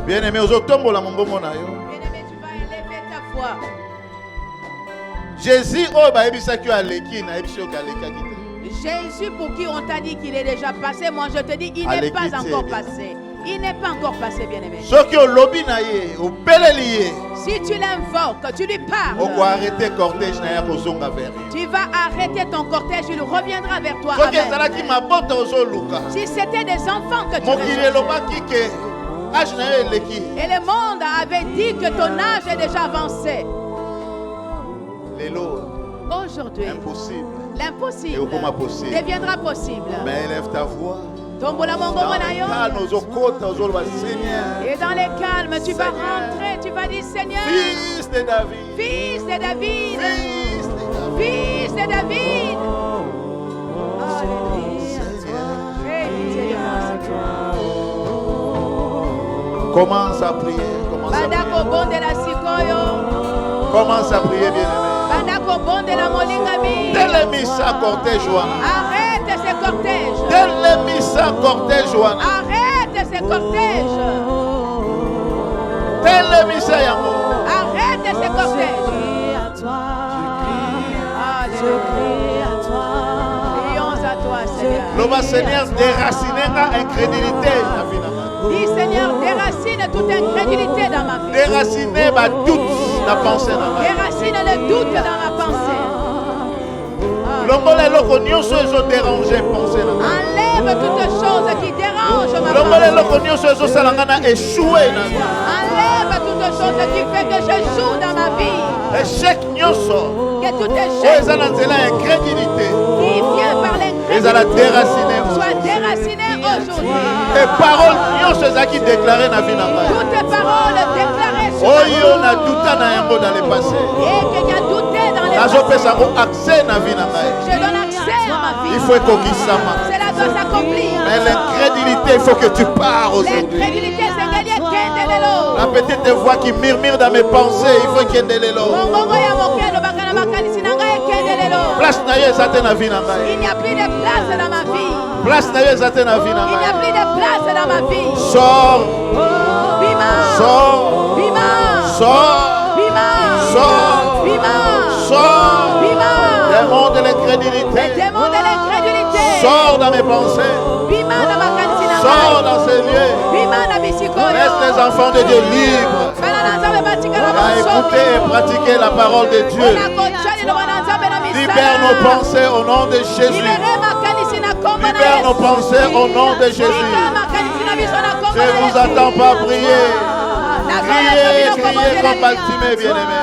Bien-aimé, aux otombola mongomo na yo. Bien-aimé, tu vas élever ta foi. Jésus, oh, bah, ebisaki aleki na ebisaki aleki akite. Jésus, pour qui on t'a dit qu'il est déjà passé, moi je te dis, il n'est pas encore passé. Il n'est pas encore passé, bien-aimé. Si tu l'invoques, tu lui parles. Tu vas arrêter ton cortège, il reviendra vers toi. Amen. Si c'était des enfants que tu recherchais, et le monde avait dit que ton âge est déjà avancé. Aujourd'hui, l'impossible deviendra possible. Mais élève ta voix. Et dans les calmes, tu vas rentrer, tu vas dire Seigneur, Fils de David, Fils de David, Fils de David, Fils de David. Commence à prier, commence à prier. Commence à prier, bien-aimé. Telemisa cortège. Arrête ces cortèges. Telemisa cortège. Arrête ces cortèges. Telemisa yamo. Arrête ces cortèges. Prions à toi, Seigneur. L'homme Seigneur déraciner la incrédulité. Dis Seigneur, déracine toute incrédulité dans ma vie. Déraciner ma doute, la pensée dans ma vie. Déracine le doute dans ma pensée. Enlève toutes choses qui dérangent ma pensée. Enlève toutes choses qui fait que je joue dans ma vie. Échec que tout échec qui vient par l'incrédulité soit déraciné aujourd'hui. Et paroles qui déclarées dans la vie. Toutes les paroles déclarées sur ma vie. Et qu'il y a douté dans les passés. Je donne accès à ma vie. Il faut que cela doit s'accomplir. Mais l'incrédulité, il faut que tu pars aujourd'hui. L'incrédulité, c'est la petite voix qui murmure dans mes pensées, il faut qu'il y ait de l'eau. Place na ye zate na vie na ngai. Il n'y a plus de place dans ma vie. Place na ye zate na vie na ngai. Il n'y a plus de place dans ma vie. Sors. Bima. Sors. Bima. Sors. Bima. Sors. Bima. Sors. Bima. Démon de l'incrédulité. Démon de l'incrédulité. Sors dans mes pensées. Bima na makanisi. Sors dans ces lieux. Bima na bisikoyo. Laisse les enfants de Dieu libres. À écouter et pratiquer la parole de Dieu. Libère nos pensées au nom de Jésus. Libère nos pensées au nom de Jésus. Je ne vous attends pas prier. Criez, criez comme Bartimée, bien-aimé.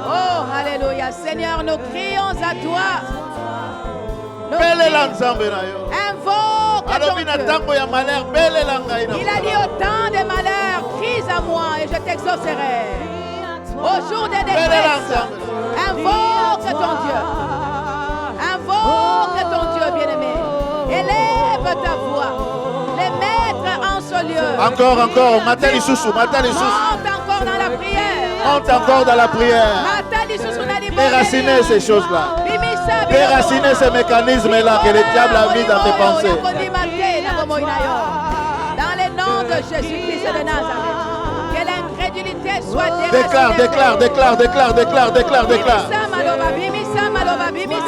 Oh, alléluia. Seigneur, nous crions à toi. Invoque ton Dieu. Il a dit au temps des malheurs, crie à moi et je t'exaucerai. Au jour des détresses, invoque ton Dieu. Invoque ton Dieu, bien-aimé. Élève ta voix. Les mettre en ce lieu. Encore, matin les sous, matin les sous. Monte encore dans la prière. Monte encore dans la prière. Déraciner ces choses-là. Déraciner ces mécanismes-là que le diable a mis dans tes pensées. Dans le nom de Jésus-Christ de Nazareth. Que l'incrédulité soit déclare.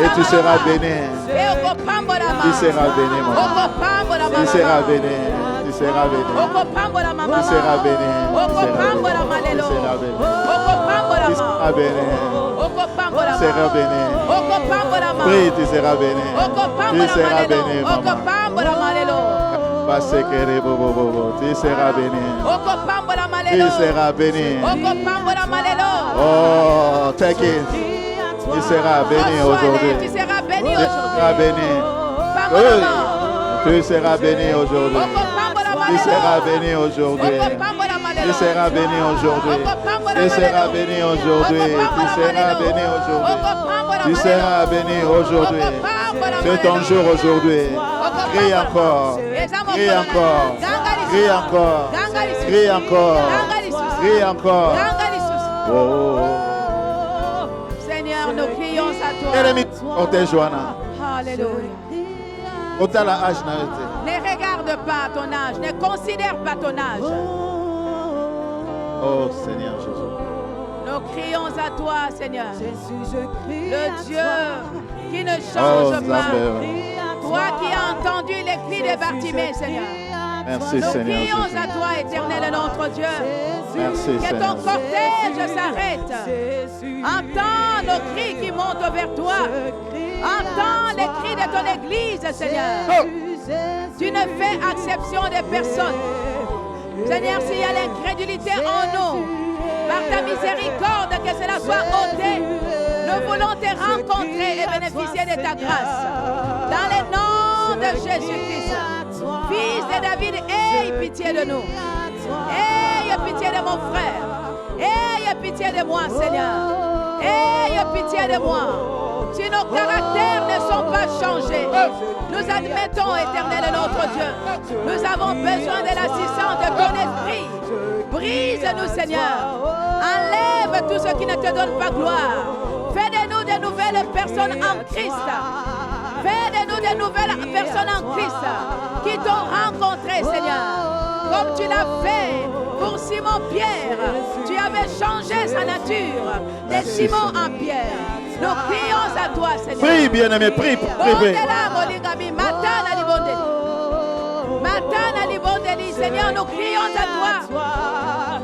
Et tu seras béni. Tu seras béni, mon Tu seras béni. Tu seras béni. Tu seras béni. Tu seras béni. Tu seras béni. Tu seras béni. Prie, tu seras béni. Tu seras béni, maman. Tu seras béni. Tu seras béni. Oh, take it. Tu seras béni aujourd'hui. Tu seras béni Tu seras béni. Tu seras béni aujourd'hui. Tu seras béni aujourd'hui. Tu seras béni aujourd'hui. Tu seras béni aujourd'hui. Tu seras béni aujourd'hui. Tu seras béni aujourd'hui. C'est ton jour aujourd'hui. Crie encore. Crie encore. Crie encore. Crie encore. Crie encore. Oh. Seigneur, nous crions à toi. Alléluia. Ne regarde pas ton âge, ne considère pas ton âge. Oh Seigneur Jésus. Nous crions à toi, Seigneur. Le Dieu qui ne change pas. Toi qui as entendu les cris des Bartimée, Seigneur. Merci, nous Seigneur crions Jésus. à toi, éternel notre Dieu. Merci, que Seigneur. ton cortège s'arrête. Entends nos cris qui montent vers toi. Entends les cris de ton Église, Seigneur. Tu ne fais exception de personne. Seigneur, s'il y a l'incrédulité en nous, par ta miséricorde, que cela soit ôté. Nous voulons te rencontrer et bénéficier de ta grâce. Dans le nom de Jésus-Christ, Fils de David, aie pitié de nous. Aie pitié de mon frère. Aie pitié de moi, Seigneur. Aie pitié de moi. Si nos caractères ne sont pas changés, nous admettons, éternel notre Dieu, nous avons besoin de l'assistance de ton esprit. Brise-nous, Seigneur. Enlève tout ce qui ne te donne pas gloire. Fais de nous de nouvelles personnes en Christ. Fais de nous de nouvelles personnes en Christ qui t'ont rencontré, Seigneur. Comme tu l'as fait pour Simon-Pierre. Tu avais changé sa nature de Simon en Pierre. Nous prions à toi, Seigneur. Prie, bien-aimé, prie, prie, prie. Seigneur, nous crions à toi.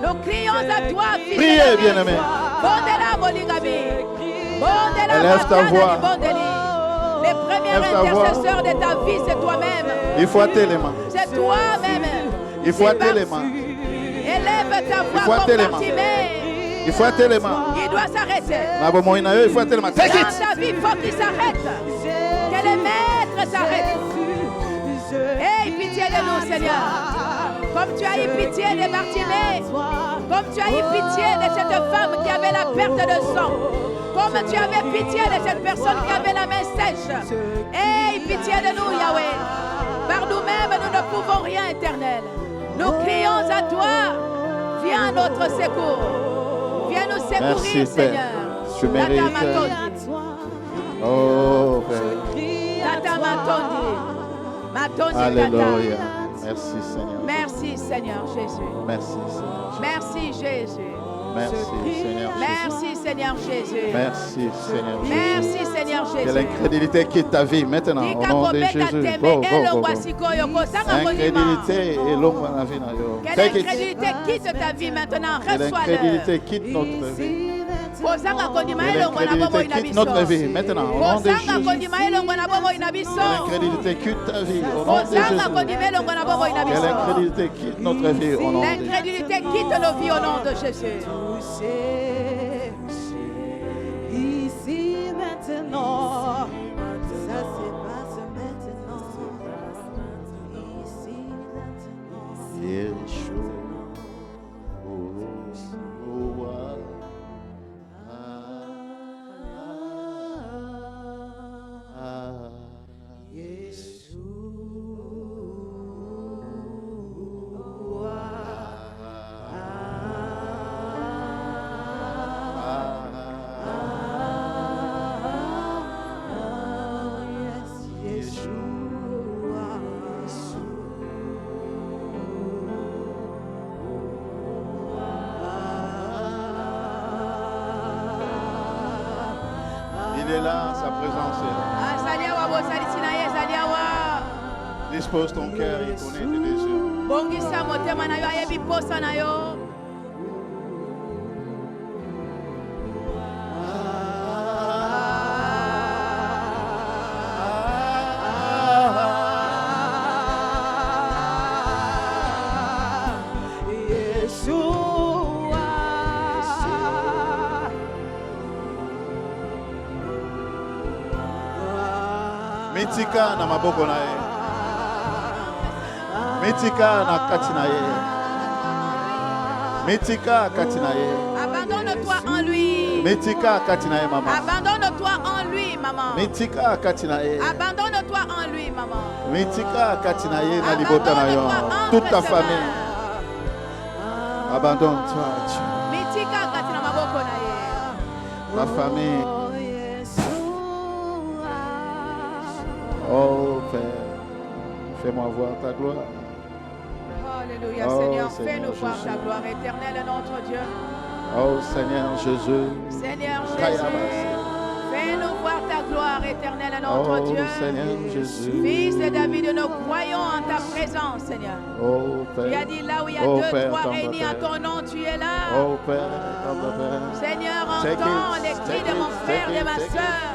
Nous crions à toi, fils. Priez, bien-aimé. Élève ta voix. Les premiers intercesseurs de ta vie, c'est toi-même. Il faut hâter les mains. C'est toi-même. Il faut hâter les mains. Élève ta Il faut voix hâter les comme mains. Bartimée. Il faut hâter les mains. Il doit s'arrêter. Il faut hâter les mains. Take Dans it. ta vie, il faut qu'il s'arrête. Que le maître s'arrête. Aie pitié de nous, Seigneur. Comme tu as eu pitié de Bartimée. Comme tu as eu pitié de cette femme qui avait la perte de sang. Comme tu avais pitié de cette personne qui avait la main sèche. Aie pitié de nous, Yahweh. Par nous-mêmes, nous ne pouvons rien, éternel. Nous crions à toi. Viens à notre secours. Viens nous secourir, Merci, Seigneur. Père. Tu mérites. Oh, Père. Tata Matondi. Matondi Alléluia. Tata. Merci, Seigneur. Merci, Seigneur Jésus. Merci, Seigneur. Merci, Jésus. Merci, Seigneur. Merci, Seigneur Jésus. Merci, Seigneur. Merci, Seigneur Que Jésus. l'incrédulité quitte ta vie maintenant, au nom de Jésus. Go, go, go, go. L'incrédulité est longue dans la vie. Que Take it. l'incrédulité quitte ta vie maintenant. Que l'incrédulité quitte notre vie. Que l'incrédulité quitte notre vie maintenant, au nom de Jésus. Que l'incrédulité quitte ta vie, au nom de Jésus. Que l'incrédulité quitte notre vie, au nom de Jésus. L'incrédulité quitte nos vies au nom de Jésus. Ici maintenant, ça se passe maintenant. Ici maintenant. Yeshua. Il est là, sa présence est là. Dispose ton cœur, il connaît tes désirs. Bongisa motema na yo ayebi posa na yo. Mitika na maboko na ye. Mitika na kati na ye. Mitika kati na ye. Abandonne-toi en lui. Mitika kati na ye mama. Abandonne-toi en lui, maman. Mitika kati na ye. Abandonne-toi en lui, maman. Mitika kati na ye na libota na yo. Toute ta famille. Abandonne-toi à Dieu. Mitika kati na maboko na ye. La famille. Oh Père, fais-moi voir ta gloire. Alléluia, Oh, Seigneur, Seigneur fais-nous voir Jésus. ta gloire éternelle, notre Dieu. Oh Seigneur Jésus. Seigneur Kaya Jésus, basi. fais-nous voir ta gloire éternelle, notre Oh Dieu. Seigneur Jésus. Fils de David, nous croyons en ta présence, Seigneur. Oh Père. Tu as dit là où il y a Oh, deux, Père, trois tendre réunis en Père. ton nom, tu es là. Oh Père, tendre Père. Seigneur, Take entends it, les cris take de mon it, frère, take de it, ma take it. soeur.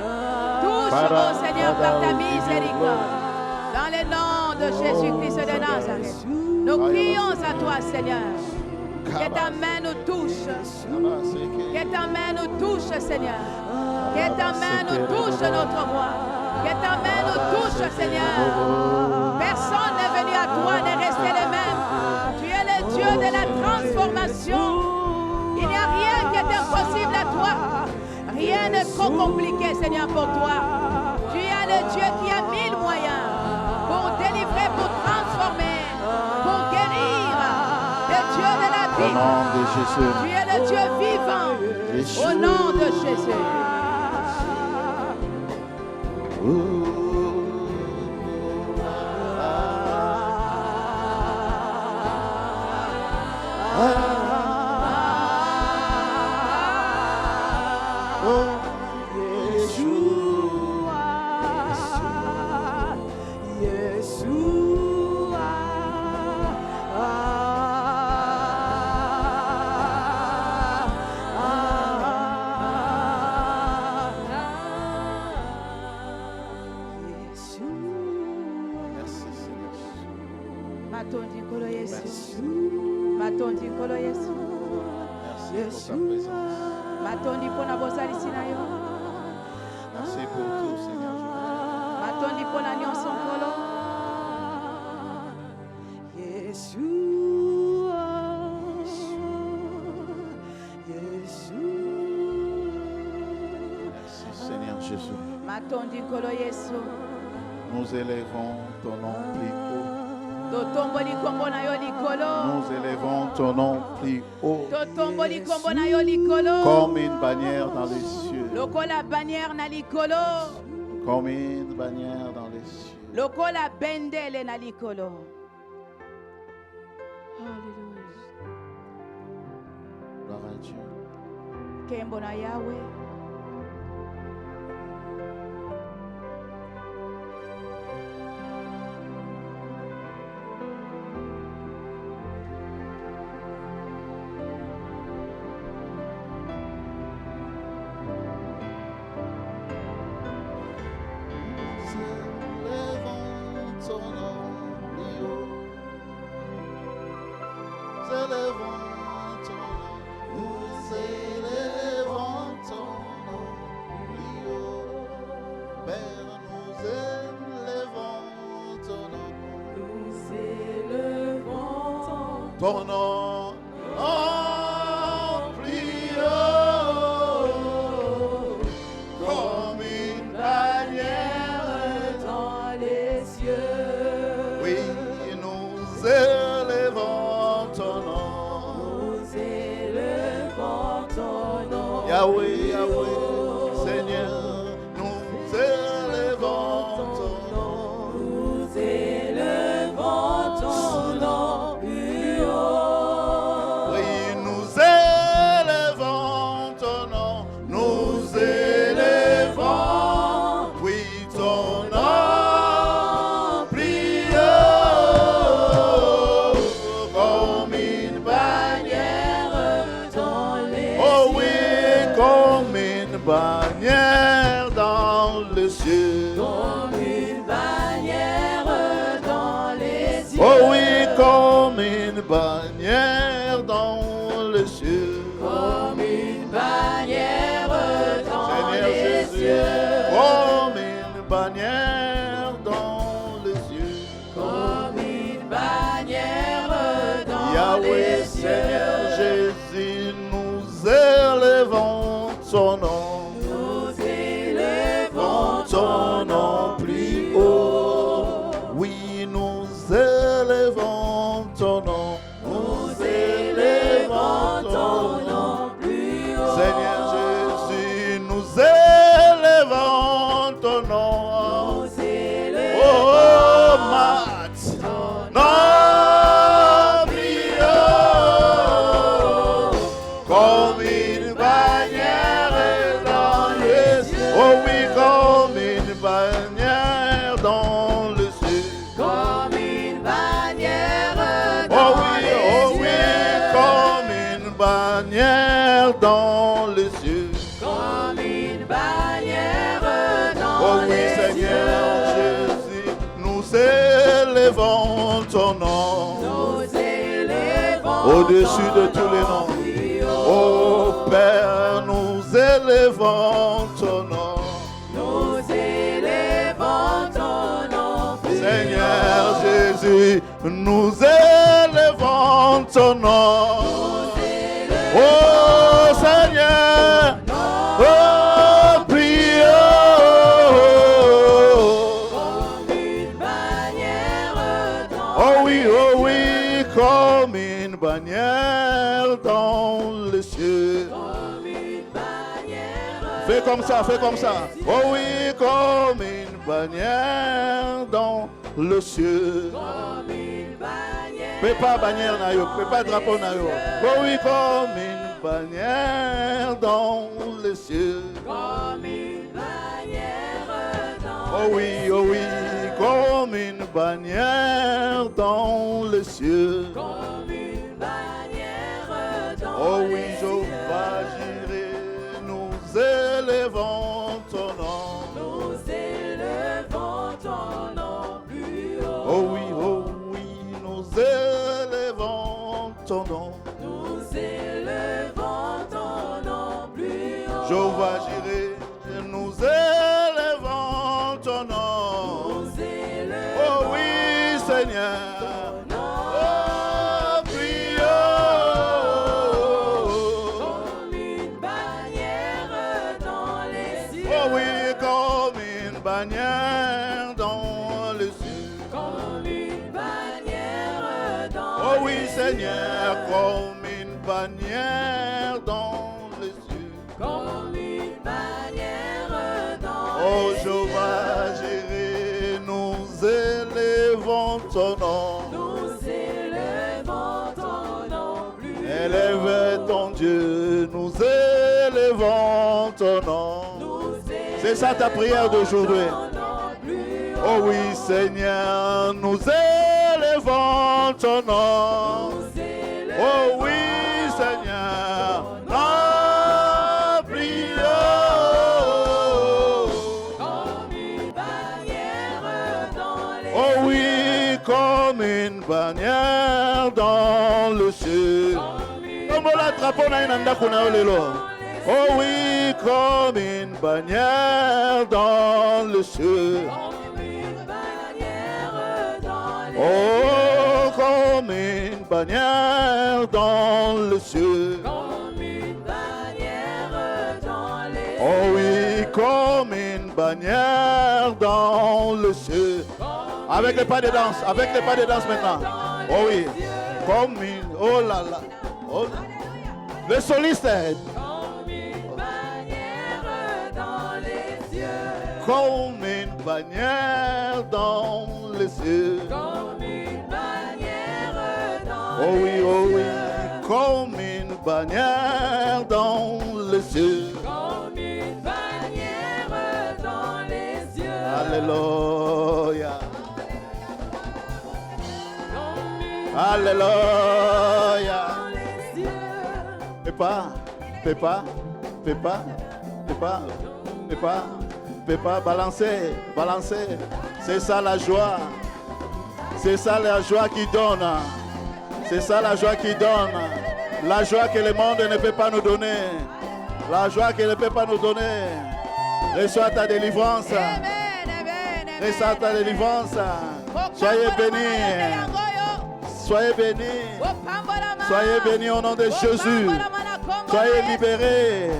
Touche, Para, oh Seigneur, par Para, ta we give you miséricorde. Dans le nom de Jésus-Christ de Nazareth. Nous crions à toi, Seigneur. Que ta main nous touche. Que ta main nous touche, Seigneur. Que ta main nous touche, notre roi. Que ta main nous touche, Seigneur. Personne n'est venu à toi, n'est resté le même. Tu es le Dieu de la transformation. Il n'y a rien qui est impossible à toi. Rien n'est trop compliqué, Seigneur, pour toi. Tu es le Dieu qui a 1000 moyens pour délivrer, pour transformer, pour guérir. Le Dieu de la Au vie. nom de Jésus. Tu es le Dieu vivant. Jésus. Au nom de Jésus. Merci Seigneur. Matondi kolo Yesu. Merci. Matondi kolo Yesu. Merci pour ta présence. Matondi pona bosalisi na yo. Merci pour tout Seigneur. Matondi pona nyonso nkolo. Merci Seigneur Jésus. Matondi kolo Yesu. Nous élevons ton nom plus haut. Totomboli kombo na yo likolo. Nous élevons ton nom plus haut. Totomboli kombo na yo likolo. Comme une bannière dans les cieux. Lokola bannière na likolo. Comme une bannière dans les cieux. Lokola bendele na likolo. Alléluia. Gloire à Dieu. Kembo na Yahweh. Ton nom en plus haut, comme une bannière dans les cieux. Oui, nous élevons ton nom. Nous élevons ton nom. Yahweh, Yahweh, Seigneur, nous élevons ton nom. Nous élevons ton nom plus haut. Oui, nous élevons ton nom. Nous élevons, oui, ton nom plus haut, comme une bannière. Dans les Oh oui, comme une bannière dans le ciel. Comme une bannière dans les cieux. Oh oui, comme une bannière dans le ciel. Comme une bannière dans Seigneur les Jésus, cieux. comme une bannière ton nom. Nous élevons Ton nom plus haut. Oui, nous élevons ton nom. Nous élevons ton nom plus haut. Seigneur Jésus, nous élevons ton nom. Nous élevons Oh, Mat, non plus haut, comme une bannière dans les cieux. Oh oui, comme une bannière dans le ciel. comme une bannière Oh dans oui, les comme une bannière dans les cieux. comme une bannière dans Oh oui, les Seigneur Jésus, nous élevons ton nom Nous élevons au-dessus de tous les noms. Oh Père, nous élevons ton nom. Nous élevons ton nom plus Seigneur Jésus, nous élevons ton nom. Oh Seigneur, oh plus haut. comme une bannière dans Oh oui, comme une bannière dans les cieux. comme une bannière Fais comme ça, fais comme ça. Oh oui, comme une bannière dans le cieux. comme une bannière Fais pas bannière na yo, fais pas drapeau na yo. Oh oui, comme une bannière dans les cieux. comme une bannière dans Oh oui, comme une bannière dans les cieux. comme une bannière dans Oh oui, les Jéhovah Jireh, nous élevons ton nom. Nous élevons ton nom plus haut. Oh oui, nous élevons ton nom. Nous élevons ton nom plus haut. Jéhovah Jireh, nous élevons ton nom. Nous élevons Oh oui, Seigneur. ton nom Oh, plus haut. comme une bannière dans les cieux. Oh oui, comme une bannière dans le ciel. Comme une bannière dans Oh oui, Seigneur, comme une bannière dans les cieux. comme une bannière dans Oh Jéhovah Jireh, nous élevons ton nom. Nous élevons ton nom plus Élève ton Dieu, nous élevons ton nom. C'est ça ta prière d'aujourd'hui. Oh oui, Seigneur, nous élevons ton nom. Oh oui, Seigneur, non plus haut. comme une bannière dans les Oh oui, comme une bannière dans le ciel. Comme la drapeau na inanda kuna olelo. Oh oui, comme une bannière dans le ciel. comme une bannière dans les Oh, comme une bannière dans le ciel. comme une bannière dans les Oh oui, comme une bannière dans le ciel. Avec les pas de danse, avec les pas de danse maintenant. Oh oui, comme une, oh là là. Oh, le soliste, comme une bannière dans les cieux. comme une bannière dans les cieux. Comme une bannière dans Oh oui, les oh oui, cieux. comme une bannière dans les cieux. Comme une bannière dans les cieux. Alléluia, Comme une alléluia. dans les cieux. Fais pas, fais pas, fais pas, fais pas, fais pas, fais pas, balancer, balancer. C'est ça la joie. C'est ça la joie qui donne. C'est ça la joie qui donne. La joie que le monde ne peut pas nous donner. La joie qu'il ne peut pas nous donner. Reçois ta délivrance. Amen, amen, amen. Reçois ta délivrance. Soyez bénis. Soyez bénis. Soyez bénis au nom de Jésus. Soyez libérés.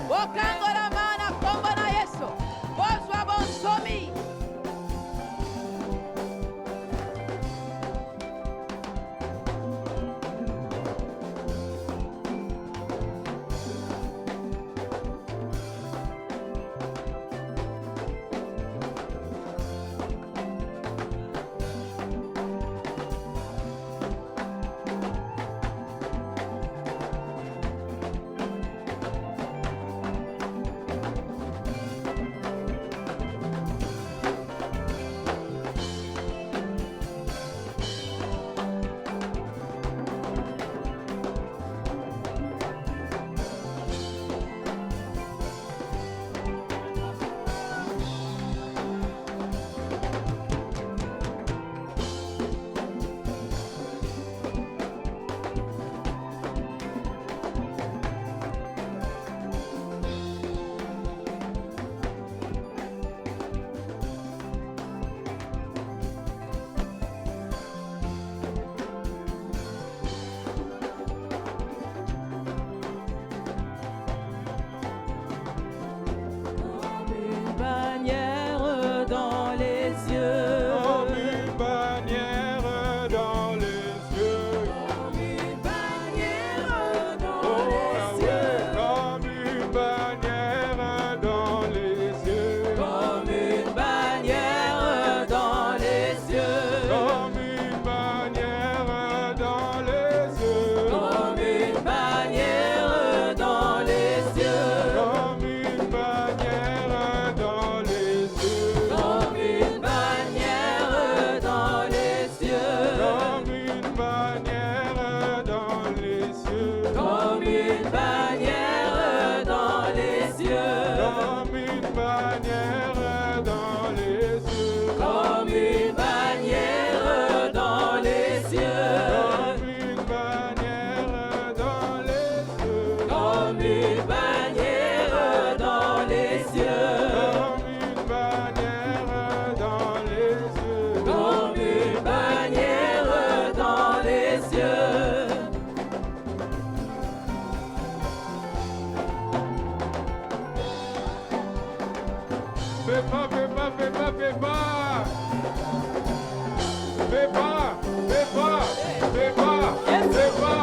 une bannière dans les cieux. Comme une bannière dans les cieux. Comme une bannière dans les cieux. Comme une bannière dans les cieux. Comme une bannière dans les cieux. Comme une bannière dans les cieux. Fais pas, fais pas, fais pas, fais pas. Fais pas, fais pas, fais pas, fais pas,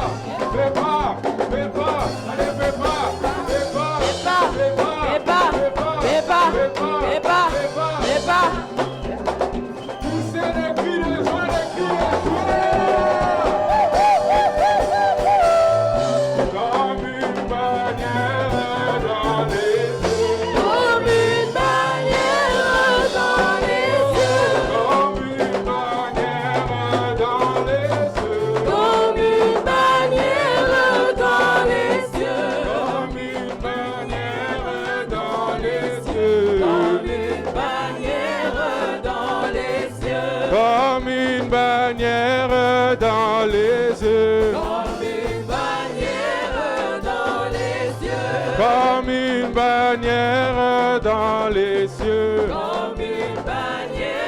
fais pas, fais pas, allez fais pas, fais pas, fais pas, fais pas, fais pas, fais pas, fais pas, fais pas. Poussez les cris, les joies, les cris, les joies. Comme une bannière dans les cieux. Comme une bannière dans les cieux. Comme une bannière dans les cieux. Comme une bannière dans les cieux. Comme une bannière dans les cieux. Comme une bannière dans les cieux. Comme une bannière dans les cieux. Comme une bannière dans les cieux. Comme une bannière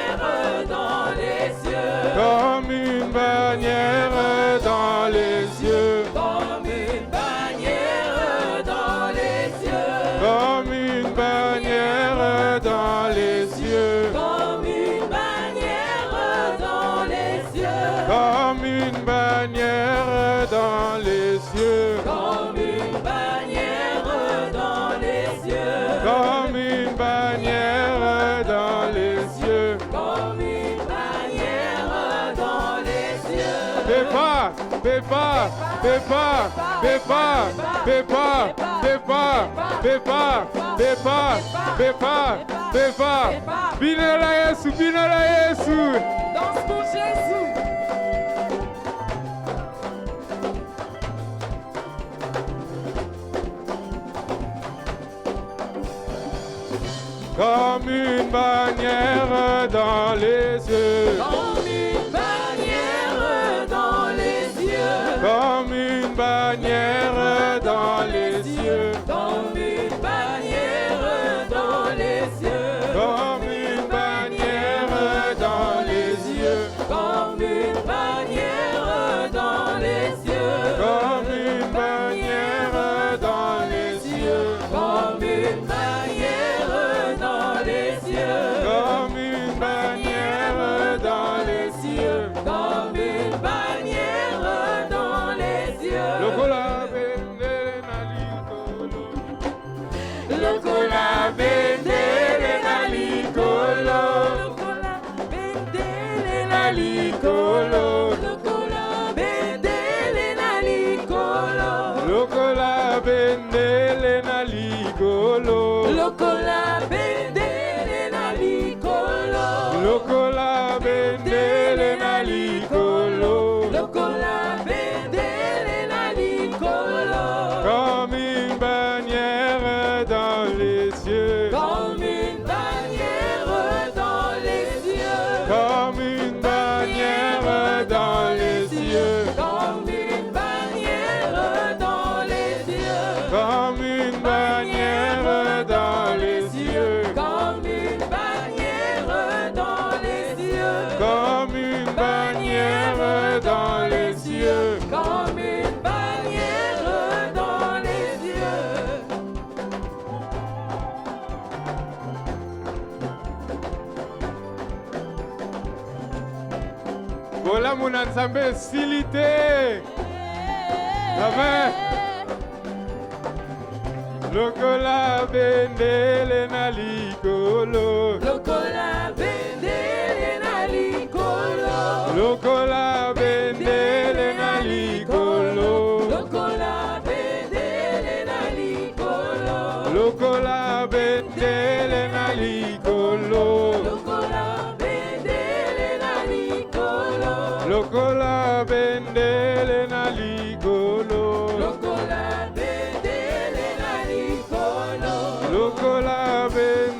dans les cieux. Comme une bannière dans les cieux. Comme une bannière dans les cieux. Comme une bannière dans les cieux. Comme une bannière dans les cieux. Comme une bannière dans les cieux. Comme une bannière dans les cieux. Comme une bannière dans les cieux. Comme une bannière dans les cieux. Fais pas, fais pas, fais pas, fais pas, fais pas, fais pas, fais pas, fais pas, fais pas, fais pas. Binela Yesu, binela Yesu. Danse pour Jésus. Comme une bannière dans les cieux. Comme une bannière dans les yeux. Comme une bannière dans les cieux. Comme une bannière dans les yeux. Comme une bannière dans les yeux. Comme une bannière dans les yeux. Comme une bannière dans les yeux. Comme une bannière dans les yeux. Comme une bannière dans les yeux. Comme une bannière dans les yeux. Lokola bendele na likolo. Lokola bendele na likolo. Na likolo. Lokola bendele na likolo. Lokola bendele na likolo. Lokola bendele na likolo. Lokola bendele na likolo. Lokola bendele na likolo. Comme une bannière dans les cieux. Comme une bannière dans les yeux. Comme une bannière dans les cieux. Comme une bannière dans les yeux. Comme une bannière dans les cieux. Comme une bannière dans les yeux. Comme une bannière dans les cieux. Comme une bannière dans les yeux. Voilà mon ensemble silité. Amen. Lokola bendele na likolo. Lokola bendele na likolo. Lokola bendele na likolo. Lokola bendele na likolo. Lokola bendele na likolo. Lokola bendele na likolo. Lokola bendele na likolo. Lokola bendele na likolo. Lokola bendele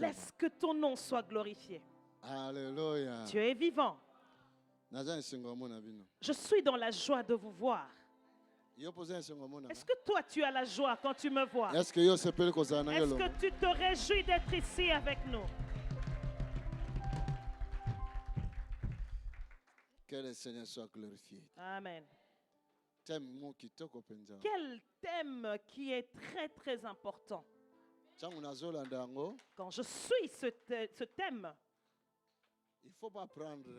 Laisse que ton nom soit glorifié. Alléluia. Dieu est vivant. Je suis dans la joie de vous voir. Est-ce que toi tu as la joie quand tu me vois? Est-ce que tu te réjouis d'être ici avec nous? Que le Seigneur soit glorifié. Amen. Quel Quel thème qui est très très important. Quand je suis ce thème, il ne faut pas prendre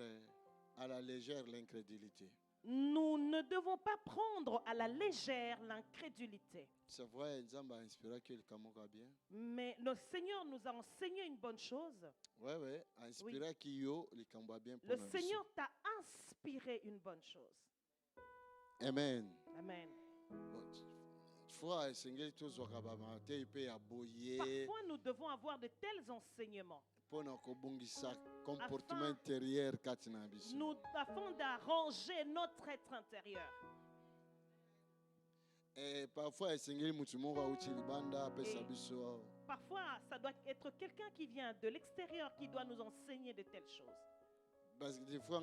à la légère l'incrédulité. nous ne devons pas prendre à la légère l'incrédulité. C'est vrai, ils ont inspiré que le Kamoka bien. Mais le Seigneur nous a enseigné une bonne chose. Oui, inspiré que yo le Kamba bien. Le Seigneur t'a inspiré une bonne chose. Amen. Amen. Parfois, Parfois, nous devons avoir de tels enseignements. Comportement intérieur Nous afin d'arranger notre être intérieur. et parfois Parfois, ça doit être quelqu'un qui vient de l'extérieur qui doit nous enseigner de telles choses. parce que des fois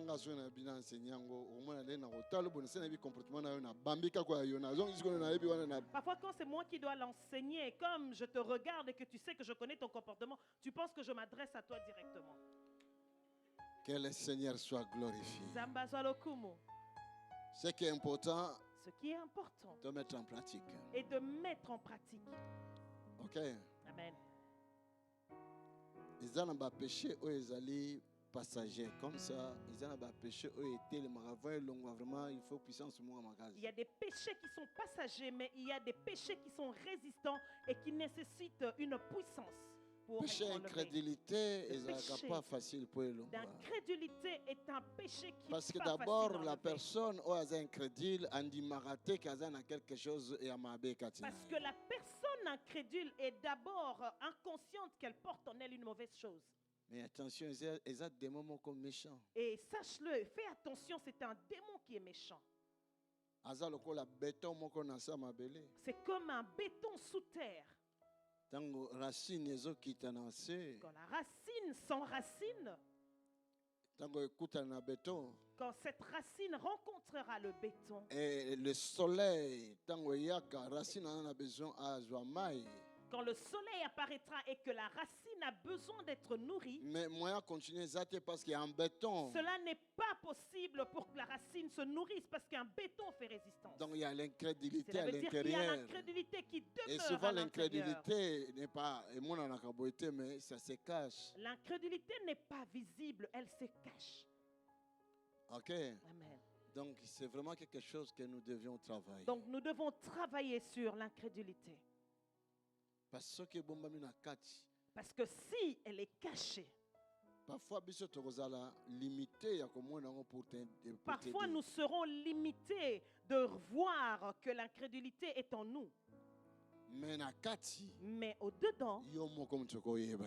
Parfois, quand c'est moi qui dois l'enseigner, comme je te regarde et que tu sais que je connais ton comportement, tu penses que je m'adresse à toi directement. que le Seigneur soit glorifié. Zamba Zalokumu. Ce qui est important Ce qui est important de mettre en pratique. est de mettre en pratique. OK. Amen. Ils ont un péché où ils allaient passagers comme ça, ils ont un péché où ils étaient les maravins longs vraiment il faut puissance moi magasin. Il y a des péchés qui sont passagers, mais il y a des péchés qui sont résistants et qui nécessitent une puissance pour Péché être enlevés. incrédulité, Le péché c'est pas facile pour eux. L'incrédulité est un péché qui Parce que est pas d'abord facile à la enlever. personne où elle est incrédule, on dit maraté qu'elle a quelque chose et à ma Parce que la personne incrédule est d'abord inconsciente qu'elle porte en elle une mauvaise chose. Mais attention, ils ont des moments comme méchants. Et sache-le, fais attention, c'est un démon qui est méchant. C'est comme un béton sous terre. Tango racine ezo kitanase. Quand la racine s'enracine, Tango écoute na béton. quand cette racine rencontrera le béton, Et le soleil, tango yaka racine en a besoin à joamai. quand le soleil apparaîtra et que la racine a besoin d'être nourrie, Mais moi continuer zaté parce qu'il y a un béton. cela n'est pas possible pour que la racine se nourrisse parce qu'un béton fait résistance. Donc il y a l'incrédulité Cela à veut dire qu'il y a l'intérieur. l'incrédulité qui Et demeure souvent à l'intérieur. l'incrédulité n'est pas et mon anakaboité mais ça se cache. L'incrédulité n'est pas visible, elle se cache. OK. Amen. Donc c'est vraiment quelque chose que nous devions travailler. Donc nous devons travailler sur l'incrédulité. Parce que bombami na kati. Parce que si elle est cachée, Parfois biso tokozala limité ya komona ngo pour te. parfois nous serons limités de voir que l'incrédulité est en nous. Mais na kati Mais au-dedans, yo moko mtoko yeba.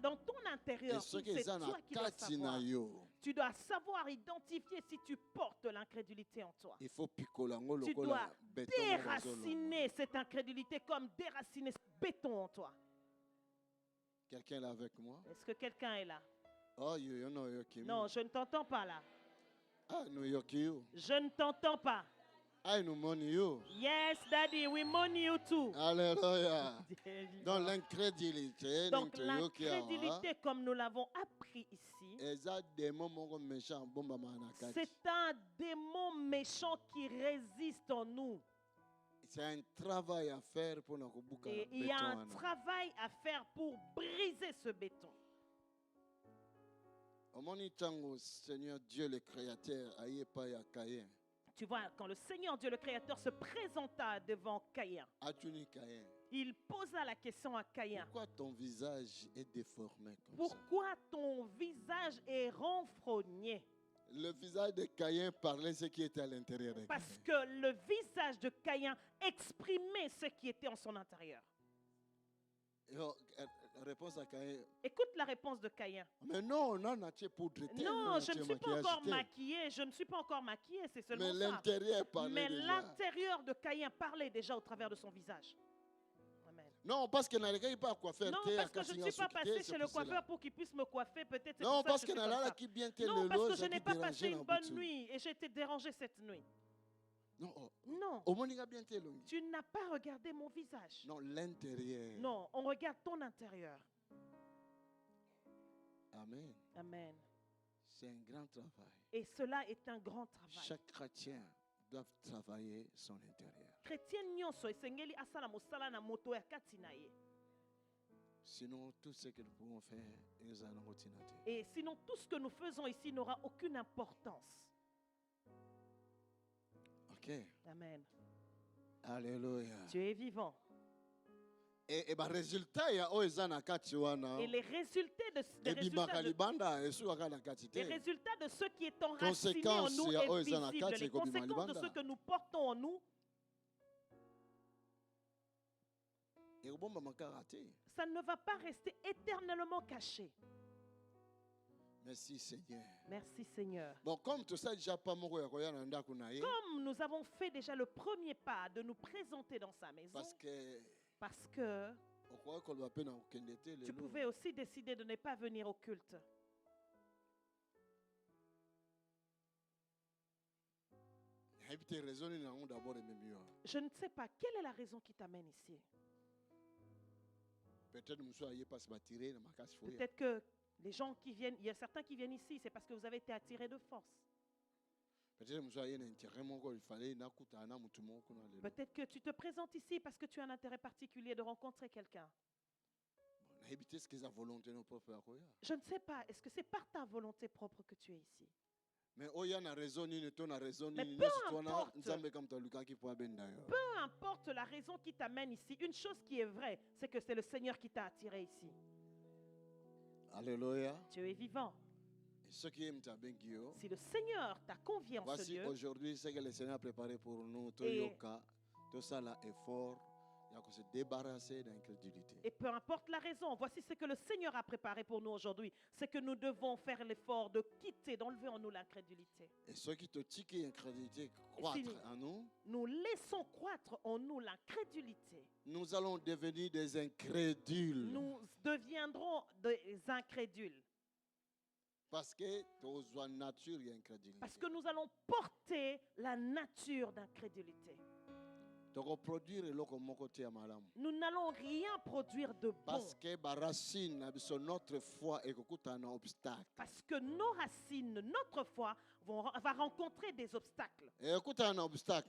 dans ton intérieur, Et ce c'est que ça toi na qui dois kati na savoir. yo. Tu dois savoir identifier si tu portes l'incrédulité en toi. Il faut picola ngo Tu dois lokola béton. déraciner cette incrédulité comme déraciner ce béton en toi. Quelqu'un est là avec moi? Est-ce que quelqu'un est là? Oh yo no yo kimi. Non, je ne t'entends pas là. Ah no yo kiyo. Je ne t'entends pas. Ah no money yo. Yes, Daddy, we money you too. Alléluia. Donc l'incrédulité, Donc l'incrédulité, comme nous l'avons appris ici, c'est un démon méchant qui résiste en nous. C'est un travail à faire pour nous. Et il y a un travail à faire pour briser ce béton. Seigneur Dieu le Créateur, Tu vois, quand le Seigneur Dieu le Créateur se présenta devant Caïn, il posa la question à Caïn. Pourquoi ton visage est déformé comme ça? Pourquoi ton visage est renfrogné? Le visage de Caïn parlait ce qui était à l'intérieur de Caïn. Parce que le visage de Caïn exprimait ce qui était en son intérieur. La réponse à Caïn. Écoute la réponse de Caïn. Mais non, non, je ne suis pas encore maquillée, je ne suis pas encore maquillée, c'est seulement mais ça. l'intérieur parlait Mais déjà. l'intérieur de Caïn parlait déjà au travers de son visage. Amen. Non, parce que je ne suis pas coiffeur. Non, parce que je ne suis pas passé chez le coiffeur pour qu'il puisse me coiffer. Peut-être c'est non, pour ça parce que non, parce que je n'ai pas passé une bonne nuit et j'ai été dérangé cette nuit. Non. Non. Tu n'as pas regardé mon visage. Non, l'intérieur. Non, on regarde ton intérieur. Amen. Amen. C'est un grand travail. Et cela est un grand travail. Chaque chrétien doit travailler son intérieur. Sinon, tout ce que nous pouvons faire, nous allons continuer. Et sinon, tout ce que nous faisons ici n'aura aucune importance. Ok. Amen. Alléluia. Tu es vivant. Et les résultats de ce qui est enraciné en nous est visible. Les conséquences de ce que nous portons en nous, ça ne va pas rester éternellement caché. Merci Seigneur. Merci Seigneur. Bon, comme nous avons fait déjà le premier pas de nous présenter dans sa maison. Parce que tu pouvais aussi décider de ne pas venir au culte. Je ne sais pas, quelle est la raison qui t'amène ici? Peut-être que les gens qui viennent, il y a certains qui viennent ici, c'est parce que vous avez été attirés de force. Peut-être que tu te présentes ici parce que tu as un intérêt particulier de rencontrer quelqu'un. Je ne sais pas, est-ce que c'est par ta volonté propre que tu es ici? Mais peu importe la raison qui t'amène ici, une chose qui est vraie, c'est que c'est le Seigneur qui t'a attiré ici. Alléluia. Tu es vivant. Si le Seigneur t'a convié en ce lieu, aujourd'hui ce que le Seigneur a préparé pour nous, tout ça là est fort. Il faut se débarrasser d'incrédulité. Et peu importe la raison, voici ce que le Seigneur a préparé pour nous aujourd'hui. C'est que nous devons faire l'effort de quitter, d'enlever en nous l'incrédulité. Et ceux qui te tiquent l'incrédulité croître en nous. Nous laissons croître en nous l'incrédulité. Nous allons devenir des incrédules. Nous deviendrons des incrédules. Parce que nous allons porter la nature d'incrédulité. Nous n'allons rien produire de bon. Parce que notre foi Parce que nos racines, notre foi va rencontrer des obstacles.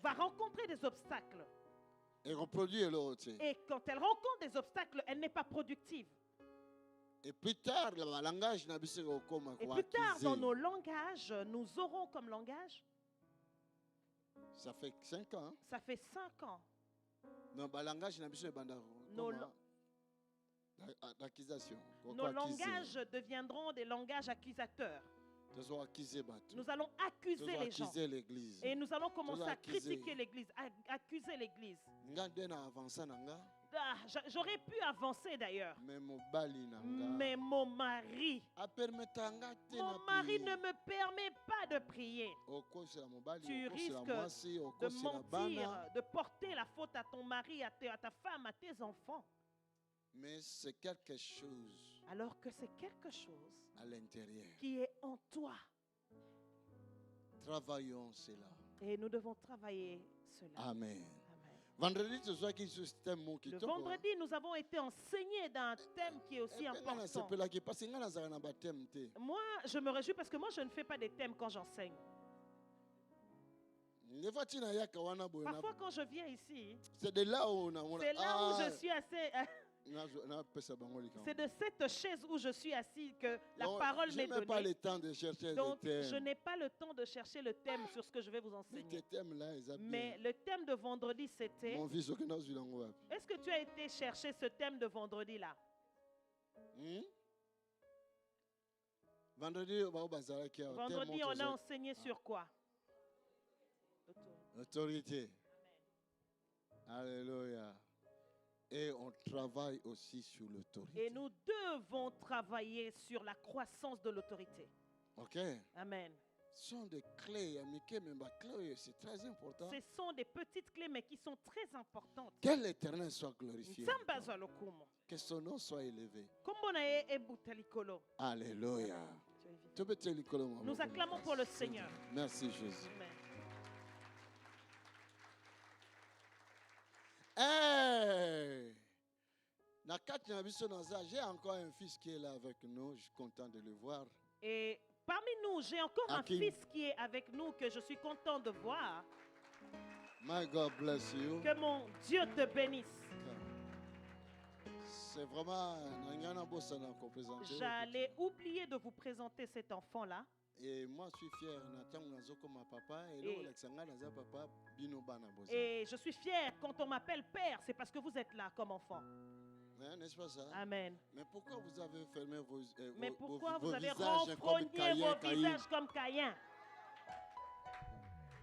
Va rencontrer des obstacles. Et quand elle rencontre des obstacles, elle n'est pas productive. Et plus tard, dans nos langages, nous aurons comme langage. Ça fait 5 ans. Ça fait 5 ans. Nos langages deviendront des langages accusateurs. Nous allons accuser les gens. Et nous allons commencer à critiquer l'Église, à accuser l'Église. J'aurais pu avancer d'ailleurs. Mais mon mari ne me permet pas de prier. Tu risques de mentir, de porter la faute à ton mari, à ta femme, à tes enfants. Mais c'est quelque chose. Alors que c'est quelque chose à l'intérieur qui est en toi. Travaillons cela. Et nous devons travailler cela. Amen. Vendredi, le vendredi, nous avons été enseignés d'un thème qui est aussi important. Moi, je me réjouis parce que moi, je ne fais pas des thèmes quand j'enseigne. Parfois, quand je viens ici, c'est là où je suis assez... C'est de cette chaise où je suis assis que la parole m'est donnée. Pas le temps de chercher donc, je n'ai pas le temps de chercher le thème sur ce que je vais vous enseigner. Mais le thème de vendredi, c'était... Est-ce que tu as été chercher ce thème de vendredi-là? Vendredi, on a enseigné sur quoi? L'autorité. Alléluia. Et on travaille aussi sur l'autorité. Et nous devons travailler sur la croissance de l'autorité. Ok. Amen. Ce sont des clés, c'est très important. Ce sont des petites clés, mais qui sont très importantes. Que l'Éternel soit glorifié. Que son nom soit élevé. Alléluia. Nous acclamons pour le Seigneur. Merci Jésus. Amen. Hey! J'ai encore un fils qui est là avec nous. Je suis content de le voir. Et parmi nous, j'ai encore un fils qui est avec nous que je suis content de voir. My God bless you. Que mon Dieu te bénisse. C'est vraiment. J'allais oublier de vous présenter cet enfant-là. Et moi, je suis fier. Et je suis fier quand on m'appelle père, c'est parce que vous êtes là comme enfant. N'est-ce pas ça? Amen. Mais pourquoi vous avez fermé vos vous avez renfrogné vos visages comme Caïn?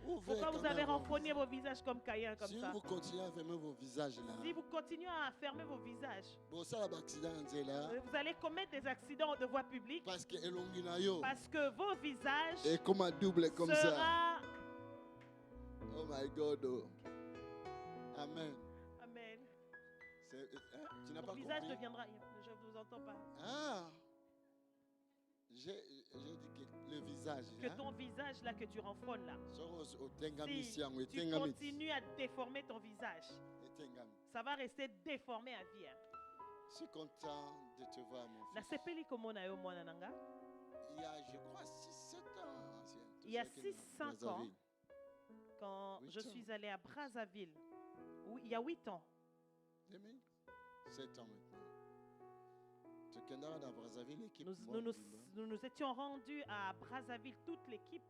Pourquoi vous avez renfrogné vos visages comme Caïn comme ça? Si vous continuez à fermer vos visages là. Si vous continuez à fermer vos visages. Vous allez commettre des accidents de voie publique. Parce que vos visages et comme un double comme sera... ça. Oh my God. Oh. Amen. Amen. Tu n'as pas compris? Mon visage deviendra... Je ne vous entends pas. Ah. J'ai dit que le visage. Que ton visage là que tu renfronnes là. Si tu tu continues à déformer ton visage, ça va rester déformé à vie. Je suis content de te voir mon fils. Il y a, je crois, 6-7 ans. Il y a 6-5 ans, quand je suis allé à Brazzaville, il y a 8 ans. 7 ans maintenant. Nous nous étions rendus à Brazzaville, toute l'équipe.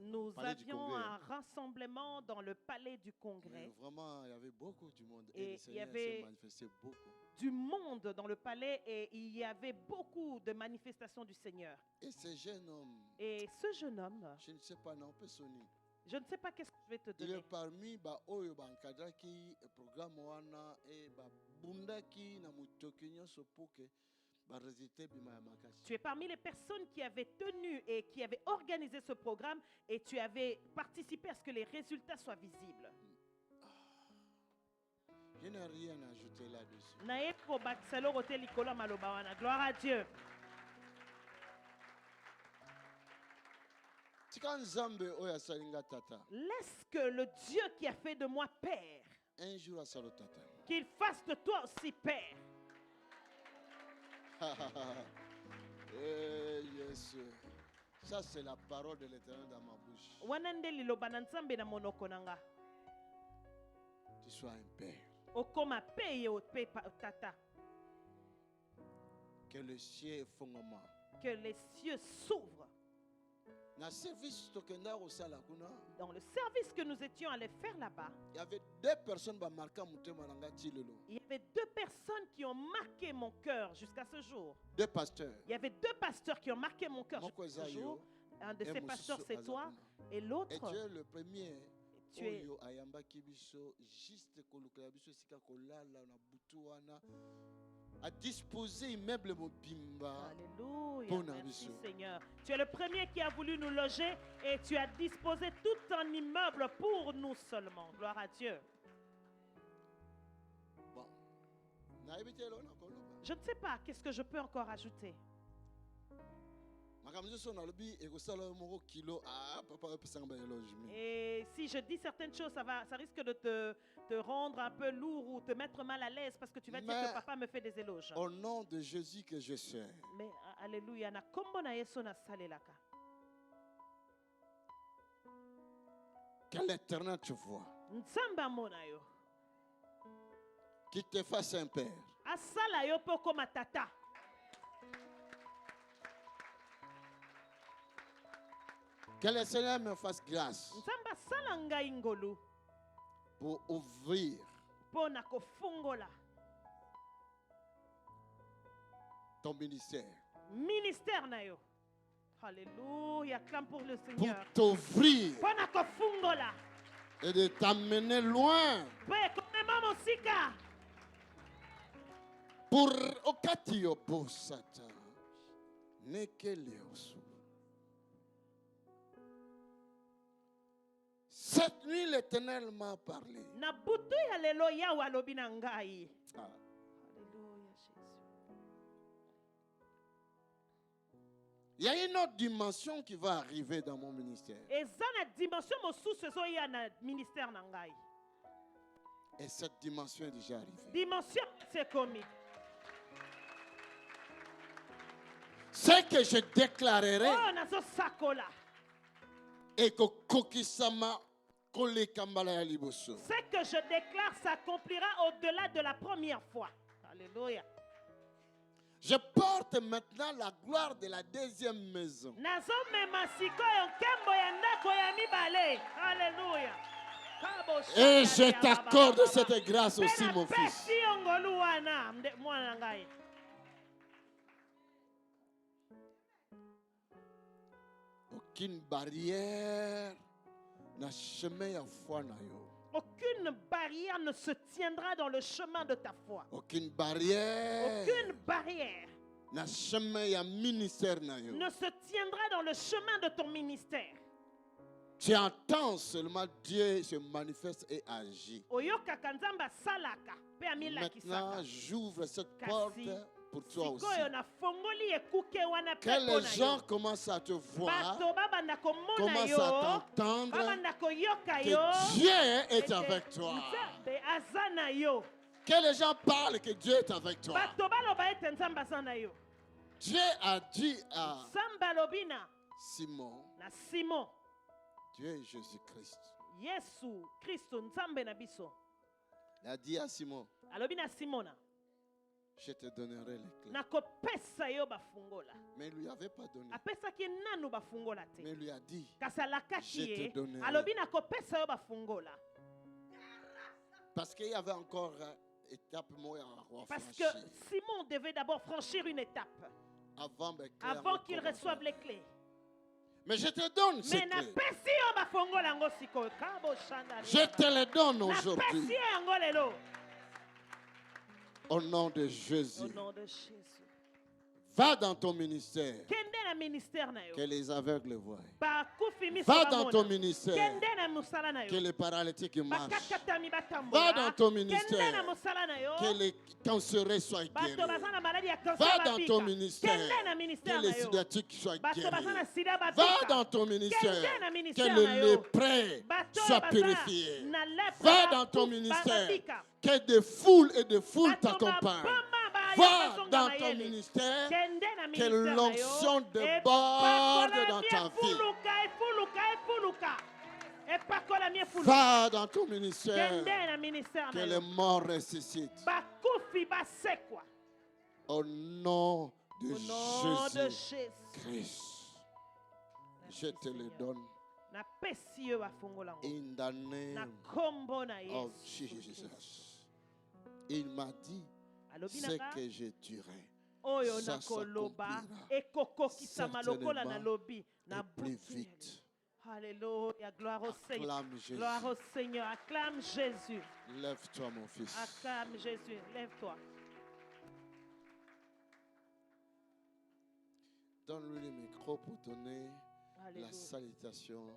Nous avions un rassemblement dans le palais du Congrès. Vraiment, il y avait beaucoup du monde. Et le Seigneur s'est manifesté beaucoup. Du monde dans le palais et il y avait beaucoup de manifestations du Seigneur. Et ce jeune homme, je ne sais pas, non, personne. Je ne sais pas qu'est-ce que je vais te donner. Il est parmi oyo bankadaki programme wana et bundaki na mutokinyo sopoke ba résultat bima makasi. Tu es parmi les personnes qui avaient tenu et qui avaient organisé ce programme et tu avais participé à ce que les résultats soient visibles. Je n'ai rien à ajouter là-dessus. Gloire à Dieu. Laisse que le Dieu qui a fait de moi père, un jour qu'il fasse de toi aussi père. Yes. Ça c'est la parole de l'Éternel dans ma bouche. Tu sois un père. Que le ciel fondement. Que les cieux s'ouvrent. Dans le service que nous étions allés faire là-bas, il y avait 2 personnes qui ont marqué mon cœur jusqu'à ce jour. 2 pasteurs. Il y avait 2 pasteurs qui ont marqué mon cœur jusqu'à ce jour. Un de ces pasteurs, c'est toi. Et l'autre, et tu es le premier. Tu es à disposer immeuble Mobimba. Alléluia. Merci Seigneur. Tu es le premier qui a voulu nous loger et tu as disposé tout un immeuble pour nous seulement. Gloire à Dieu. Bon. Je ne sais pas, qu'est-ce que je peux encore ajouter? Et si je dis certaines choses, ça risque de te rendre un peu lourd ou te mettre mal à l'aise parce que tu vas dire que papa me fait des éloges. Au nom de Jésus que je sers. Mais alléluia, na kombo na Yesu na salelaka. Que l'Éternel te voit. Nzamba mona yo. Qui te fasse un père. Asala yo poko matata. Que le Seigneur me fasse grâce pour ouvrir ton ministère. Alléluia, clame pour le Seigneur. Pour t'ouvrir et de t'amener loin. Pour Okatio pour Satan. Cette nuit, l'Éternel m'a parlé. Ah. Il y a une autre dimension qui va arriver dans mon ministère. Et cette dimension est déjà arrivée. Ce que je déclarerai et que Kokisama ce que je déclare s'accomplira au-delà de la première fois. Alléluia. Je porte maintenant la gloire de la deuxième maison. Alléluia. Et je t'accorde cette grâce aussi, mon fils. Aucune barrière. Aucune barrière ne se tiendra dans le chemin de ta foi. Aucune barrière. Aucune barrière ne se tiendra dans le chemin de ton ministère. Tu entends seulement Dieu se manifeste et agit. Maintenant, j'ouvre cette porte pour toi aussi. Que les gens commencent à te voir, commencent à t'entendre, que Dieu est avec toi. Que les gens parlent que Dieu est avec toi. Dieu a dit à Simon, Dieu est Jésus-Christ. Il a dit à Simon, je te donnerai les clés. Mais il ne lui avait pas donné. Mais il lui a dit, je te donnerai. Parce qu'il y avait encore une étape à parce que Simon devait d'abord franchir une étape avant qu'il reçoive les clés. Mais je te donne ces clés. Je te les donne aujourd'hui. Au nom de Jésus. Va dans ton ministère. Que les aveugles voient. Va dans ton ministère. Que les paralytiques marchent. Va dans ton ministère. Que les cancéreux soient guéris. Va dans ton ministère. Que les sciatiques soient guéris. Va dans ton ministère. Que le lépreux soit purifié. Va dans ton ministère. Que des foules et des foules t'accompagnent. Va dans ton ministère, que l'onction déborde dans ta vie. Va dans ton ministère, que les morts ressuscitent. Au nom de Jésus-Christ, je te le donne. In the name of Jesus. Il m'a dit, ce que je dirai, ça s'accomplira certainement et plus vite. Alléluia, gloire au Seigneur. Acclame Jésus. Gloire au Seigneur, acclame Jésus. Lève-toi, mon fils. Acclame Jésus, lève-toi. Donne-lui le micro pour donner la salutation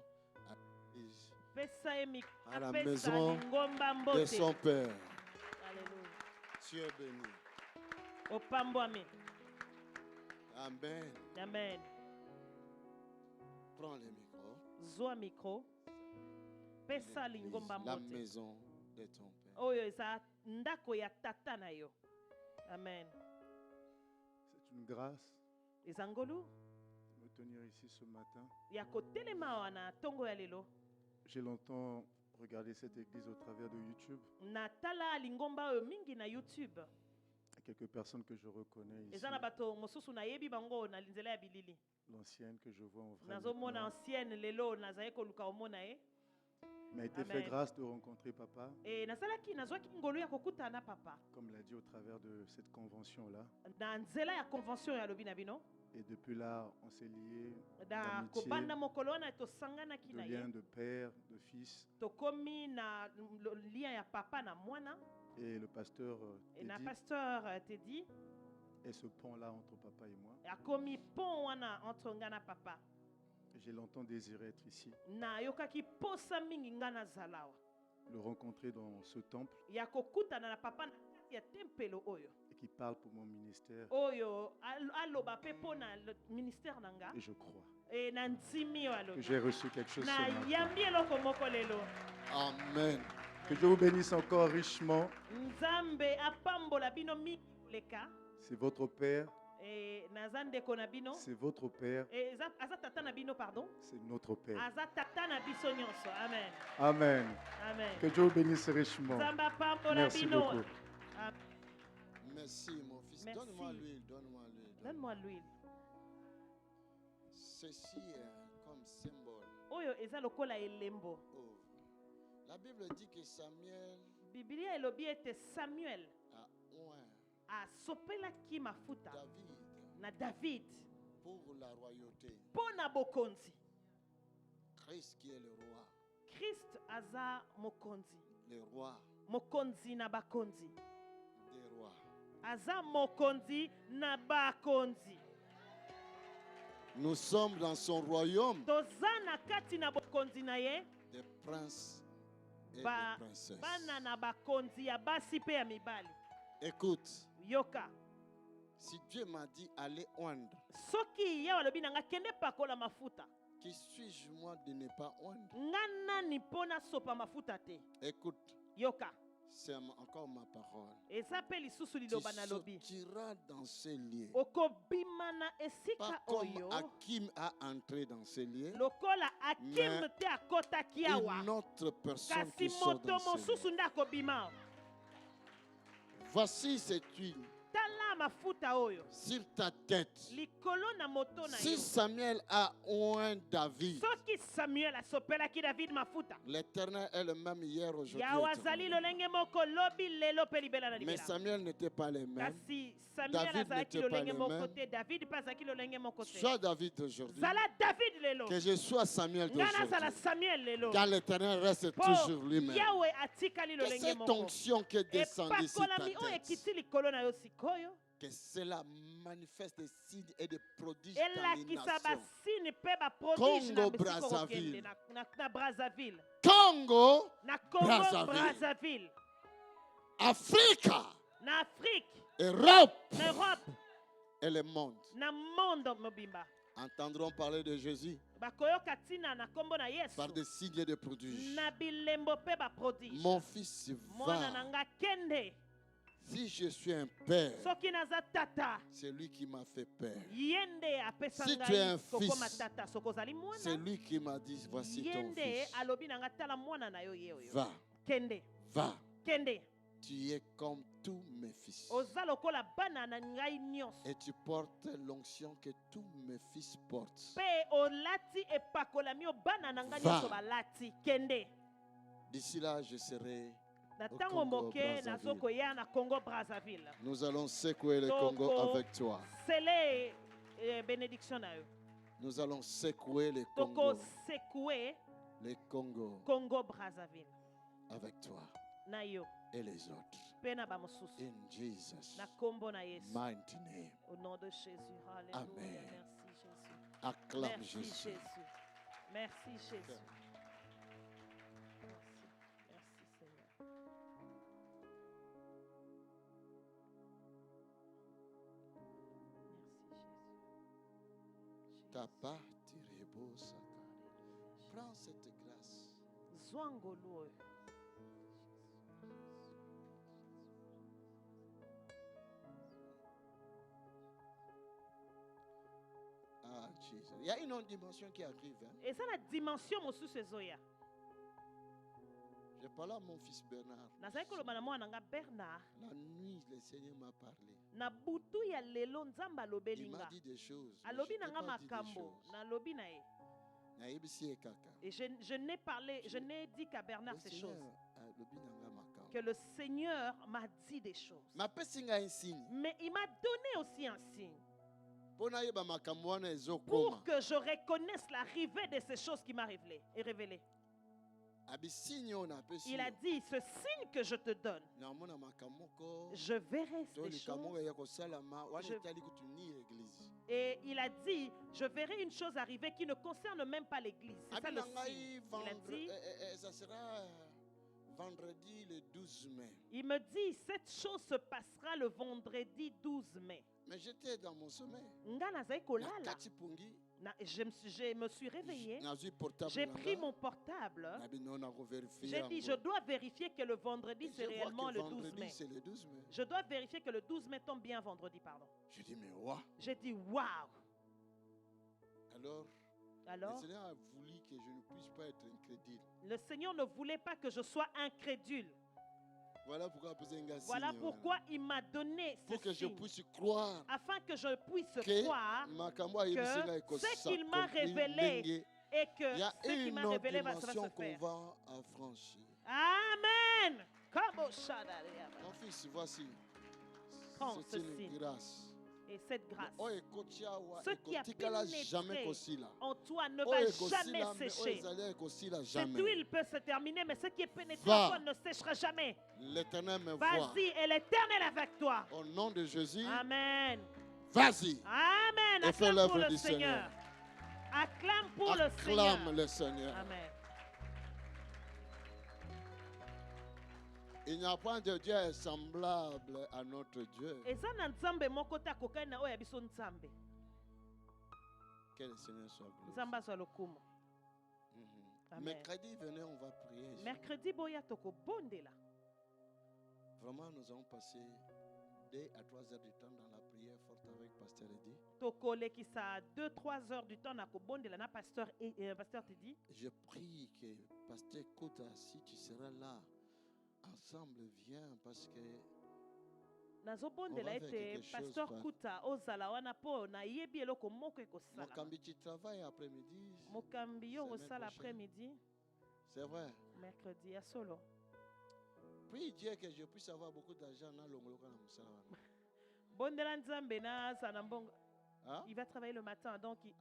à la maison de son Père. Alléluia. Tu es béni. Amen. Amen. Prends le micro. Zoa micro. Pesa lingomba mbote. La maison de ton Père. Oyo eza ndako ya tata na yo. Amen. C'est une grâce Ezangolu de me tenir ici ce matin. Ya kotelema wana tongo ya lelo. J'ai longtemps regardé cette église au travers de YouTube. Natala lingomba oyo mingi na YouTube. Il y a quelques personnes que je reconnais ici. Ezana bato mosusu na yebi bango na linzela ya bilili. L'ancienne que je vois en vrai. Nazomona ancienne lelo nazaye koluka omona e. Il m'a été fait grâce de rencontrer papa. Et nazalaki nazwaki ngolu ya kokutana papa. Comme l'a dit au travers de cette convention là. Na nzela ya convention ya lobi na bino. Et depuis là, on s'est liés d'amitié, de lien de père, de fils. Et le pasteur te dit Et ce pont-là entre papa et moi, j'ai longtemps désiré être ici. Le rencontrer dans ce temple et qui parle pour mon ministère. Et je crois que j'ai reçu quelque chose ce matin. Amen. Que Dieu vous bénisse encore richement. C'est votre Père. C'est votre Père. C'est notre Père. Amen. Amen. Amen. Que Dieu vous bénisse richement. Merci beaucoup. Merci mon fils. Merci. Donne-moi l'huile. Donne-moi l'huile. Donne-moi l'huile. Ceci est comme symbole. Oyo eza lokola elembo. Oh. La Bible dit que Samuel Biblia elobi ete Samuel a oint asopelaki mafuta David na David pour la royauté. Pona bokonzi. Christ qui est le roi. Christ aza mokonzi. Le roi Mokonzi na bakonzi. des rois. Aza mokonzi na bakonzi. Nous sommes dans son royaume Tozana kati na bokonzi na ye. des princes et des princesses. Bana na bakonzi ya basi pe ya mibali. Écoute, Yoka. si Dieu m'a dit allez oindre, Soki ya walobi nanga kende pakola mafuta. qui suis-je moi de ne pas oindre? Ngana ni pona sopa mafuta te. Écoute, Yoka. c'est encore ma parole. Eza pe lisusu Tu liloba na lobi. sortiras dans ces lieux. Okobimana esika Pas comme oyo. Hakim a entré dans ces lieux. Lokola Akim Mais te akota kiawa. Une autre personne Kasi qui sort moto dans ces mosusu lieux. ndako bima. Voici cette huile Tala mafuta oyo. sur ta tête. Likolo na moto na Si yo. Samuel a oint David, Soki Samuel asopelaki David mafuta. l'Éternel est le même hier, aujourd'hui. Ya wazali éternellement. lolenge moko lobi lelo pe libela na Mais libela. Samuel n'était pas le même. Kasi Samuel David azalaki n'était pas lolenge le moko même. te. David pas azalaki lolenge moko te. Sois David aujourd'hui. Zala David lelo. Que je sois Samuel Ngana zala d'aujourd'hui. Samuel lelo. Car l'Éternel reste Po toujours lui-même. Yahweh atikali Que lolenge cette moko. onction qui est descendue sur ta Epakolami oyo tête, ekiti likolo na yo sikoyo. que cela manifeste des signes et des prodiges dans les Elakisa nations. basini pe baprodige na Congo, bisika Brazzaville. kokende na Brazzaville. Congo, Na Congo Brazzaville. Brazzaville. Afrique, Na Afrique. Europe Na Europe. et le monde Na mondo mobimba. entendront parler de Jésus Bakoyoka tina na kombo na Yesu. par des signes et des prodiges. Na bilembo pe baprodige. Mon fils Mwana va. nanga kende. Si je suis un père, Soki naza tata. c'est lui qui m'a fait père. Yende apesa Si tu es un ngai kokoma fils, tata sokozali mwana. C'est lui qui m'a dit, voici ton Yende fils. alobi nanga tala mwana na yo ye oyo. Va, Kende. va. Kende. Tu es comme tous mes fils. Oza lokola bana na ngai nyonso. Et tu portes l'onction que tous mes fils portent. Pe olati epakolami o bana na ngai Va. nyonso balati. Kende. D'ici là, je serai. Na Au tango Congo, moke Brazzaville. nazokoya na Congo Brazzaville. Nous allons secouer le Toko Congo avec toi. Sele bénédiction na yo. Nous allons secouer le Toko Congo, sekue le Congo Congo Brazzaville. avec toi Na yo. et les autres. Pe na bamosusu. In Jesus' Na kombo na Yesu. mighty name. Au nom de Jésus. Alléluia. Amen. Merci Jésus. Acclame Merci Jésus. Jésus. Merci Jésus. Merci. Merci Seigneur. Merci Jésus. Tapa tirebo saka. Prends cette grâce. Zwangolo. Ah, Jesus. Il y a une autre dimension qui arrive. Hein. Et ça la dimension mosusu ezoya. Je parle à mon fils Bernard. Nazali koloba na mwana nga Bernard. La nuit, le Seigneur m'a parlé. Na butu ya lelo nzamba Il alobeli m'a nga. dit des choses. mais Alobi je na t'ai nga pas dit des makambo. choses. Na lobi na ye. Naïbisi et kaka. Et je n'ai parlé, je n'ai dit qu'à Bernard Le ces Seigneur choses. alobi na nga makambo. Que le Seigneur m'a dit des choses. Ma pesinga un signe. Mais il m'a donné aussi un signe. Pona yeba makambo wana ezokoma. Pour que je reconnaisse l'arrivée de ces choses qui m'a révélé. Il a dit, ce signe que je te donne, je verrai ces choses. Et il a dit, je verrai une chose arriver qui ne concerne même pas l'église. C'est ça le signe. Il a dit, ça sera vendredi le 12 mai. Il me dit, cette chose se passera le vendredi 12 mai. Mais j'étais dans mon sommeil. Je me suis réveillé. J'ai pris mon portable. J'ai dit, je dois vérifier que le vendredi, c'est réellement le 12 mai. Je dois vérifier que le 12 mai tombe bien vendredi, pardon. Je dis, mais waouh. J'ai dit, waouh. Alors, le Seigneur a voulu que je ne puisse pas être incrédule. Le Seigneur ne voulait pas que je sois incrédule. Voilà pourquoi il m'a donné ce pour que je signe, puisse croire, afin que je puisse croire que ce qu'il m'a révélé et que ce qu'il m'a révélé va se faire. Amen. Mon fils, voici. Prends ce signe. Et cette grâce, ce qui a pénétré en toi ne va jamais sécher. Cette huile peut se terminer, mais ce qui est pénétré en toi ne séchera jamais. Vas-y, et l'Éternel est avec toi. Au nom de Jésus. Amen. Vas-y. Amen. Et fais l'œuvre du Seigneur. Acclame pour Acclame le Seigneur. Amen. Il n'y a pas de Dieu semblable à notre Dieu. Que le Seigneur soit glorifié. Mercredi, venez, on va prier. Mercredi, vraiment, nous avons passé 2 à 3 heures du temps dans la prière forte avec Pasteur Eddy. 2-3 heures du temps na pasteur Eddy. Je prie que Pasteur Kouta, si tu seras là, ensemble, viens parce que nazobondela ete pasteur Kuta ozala wana po na yebi eloko moko ekosala. Mokambi, tu travailles après-midi. Mokambi yo osala après-midi. C'est vrai. Mercredi ya solo. Prie Dieu que je puisse avoir beaucoup d'argent na longoloka na musala wana. Bondela nzambe na sana mbongo. Il va travailler le matin, donc il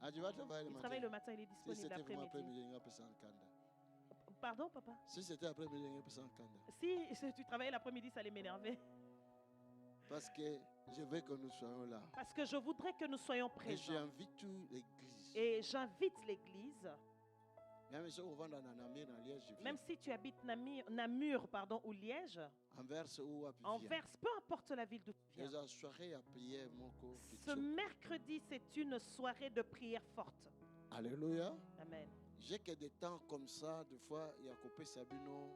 travaille le matin, il est disponible l'après-midi. Pardon, papa? Si c'était après-midi, il y a Si tu travaillais l'après-midi, ça allait m'énerver. Parce que je veux que nous soyons là. Parce que je voudrais que nous soyons présents. Et j'invite toute l'église. Et j'invite l'église. Même si tu habites Namur, ou Liège, Anvers, peu importe la ville d'où tu viens. Ce mercredi, c'est une soirée de prière forte. Alléluia. Amen. J'ai que des temps comme ça, des fois, il y a coupé Sabino.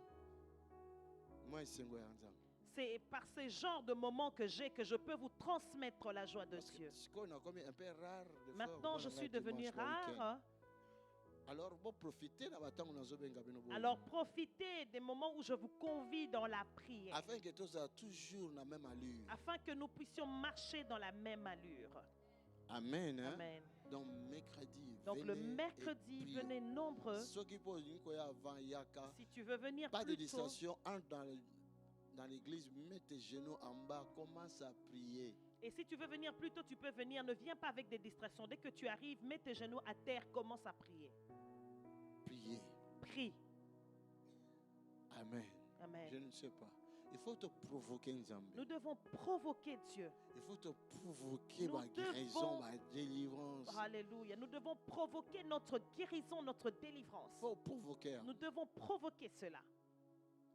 Moi, c'est par ces genres de moments que j'ai que je peux vous transmettre la joie de Dieu. Maintenant, je suis devenu rare. Alors profitez des moments où je vous convie dans la prière. Afin que tous toujours la même allure. Afin que nous puissions marcher dans la même allure. Amen. Hein? Amen. Donc mercredi, le mercredi, venez nombreux. Si tu veux venir pas plus de distraction, entre dans l'église, mets tes genoux en bas, commence à prier. Et si tu veux venir plus tôt, tu peux venir. Ne viens pas avec des distractions. Dès que tu arrives, mets tes genoux à terre, commence à prier. Prier. Prie. Amen. Amen. Je ne sais pas. Il faut te provoquer, Nzambe. Nous devons provoquer Dieu. Il faut te provoquer ma guérison, ma délivrance. Alléluia. Nous devons provoquer notre guérison, notre délivrance. Il faut provoquer. Nous devons provoquer cela.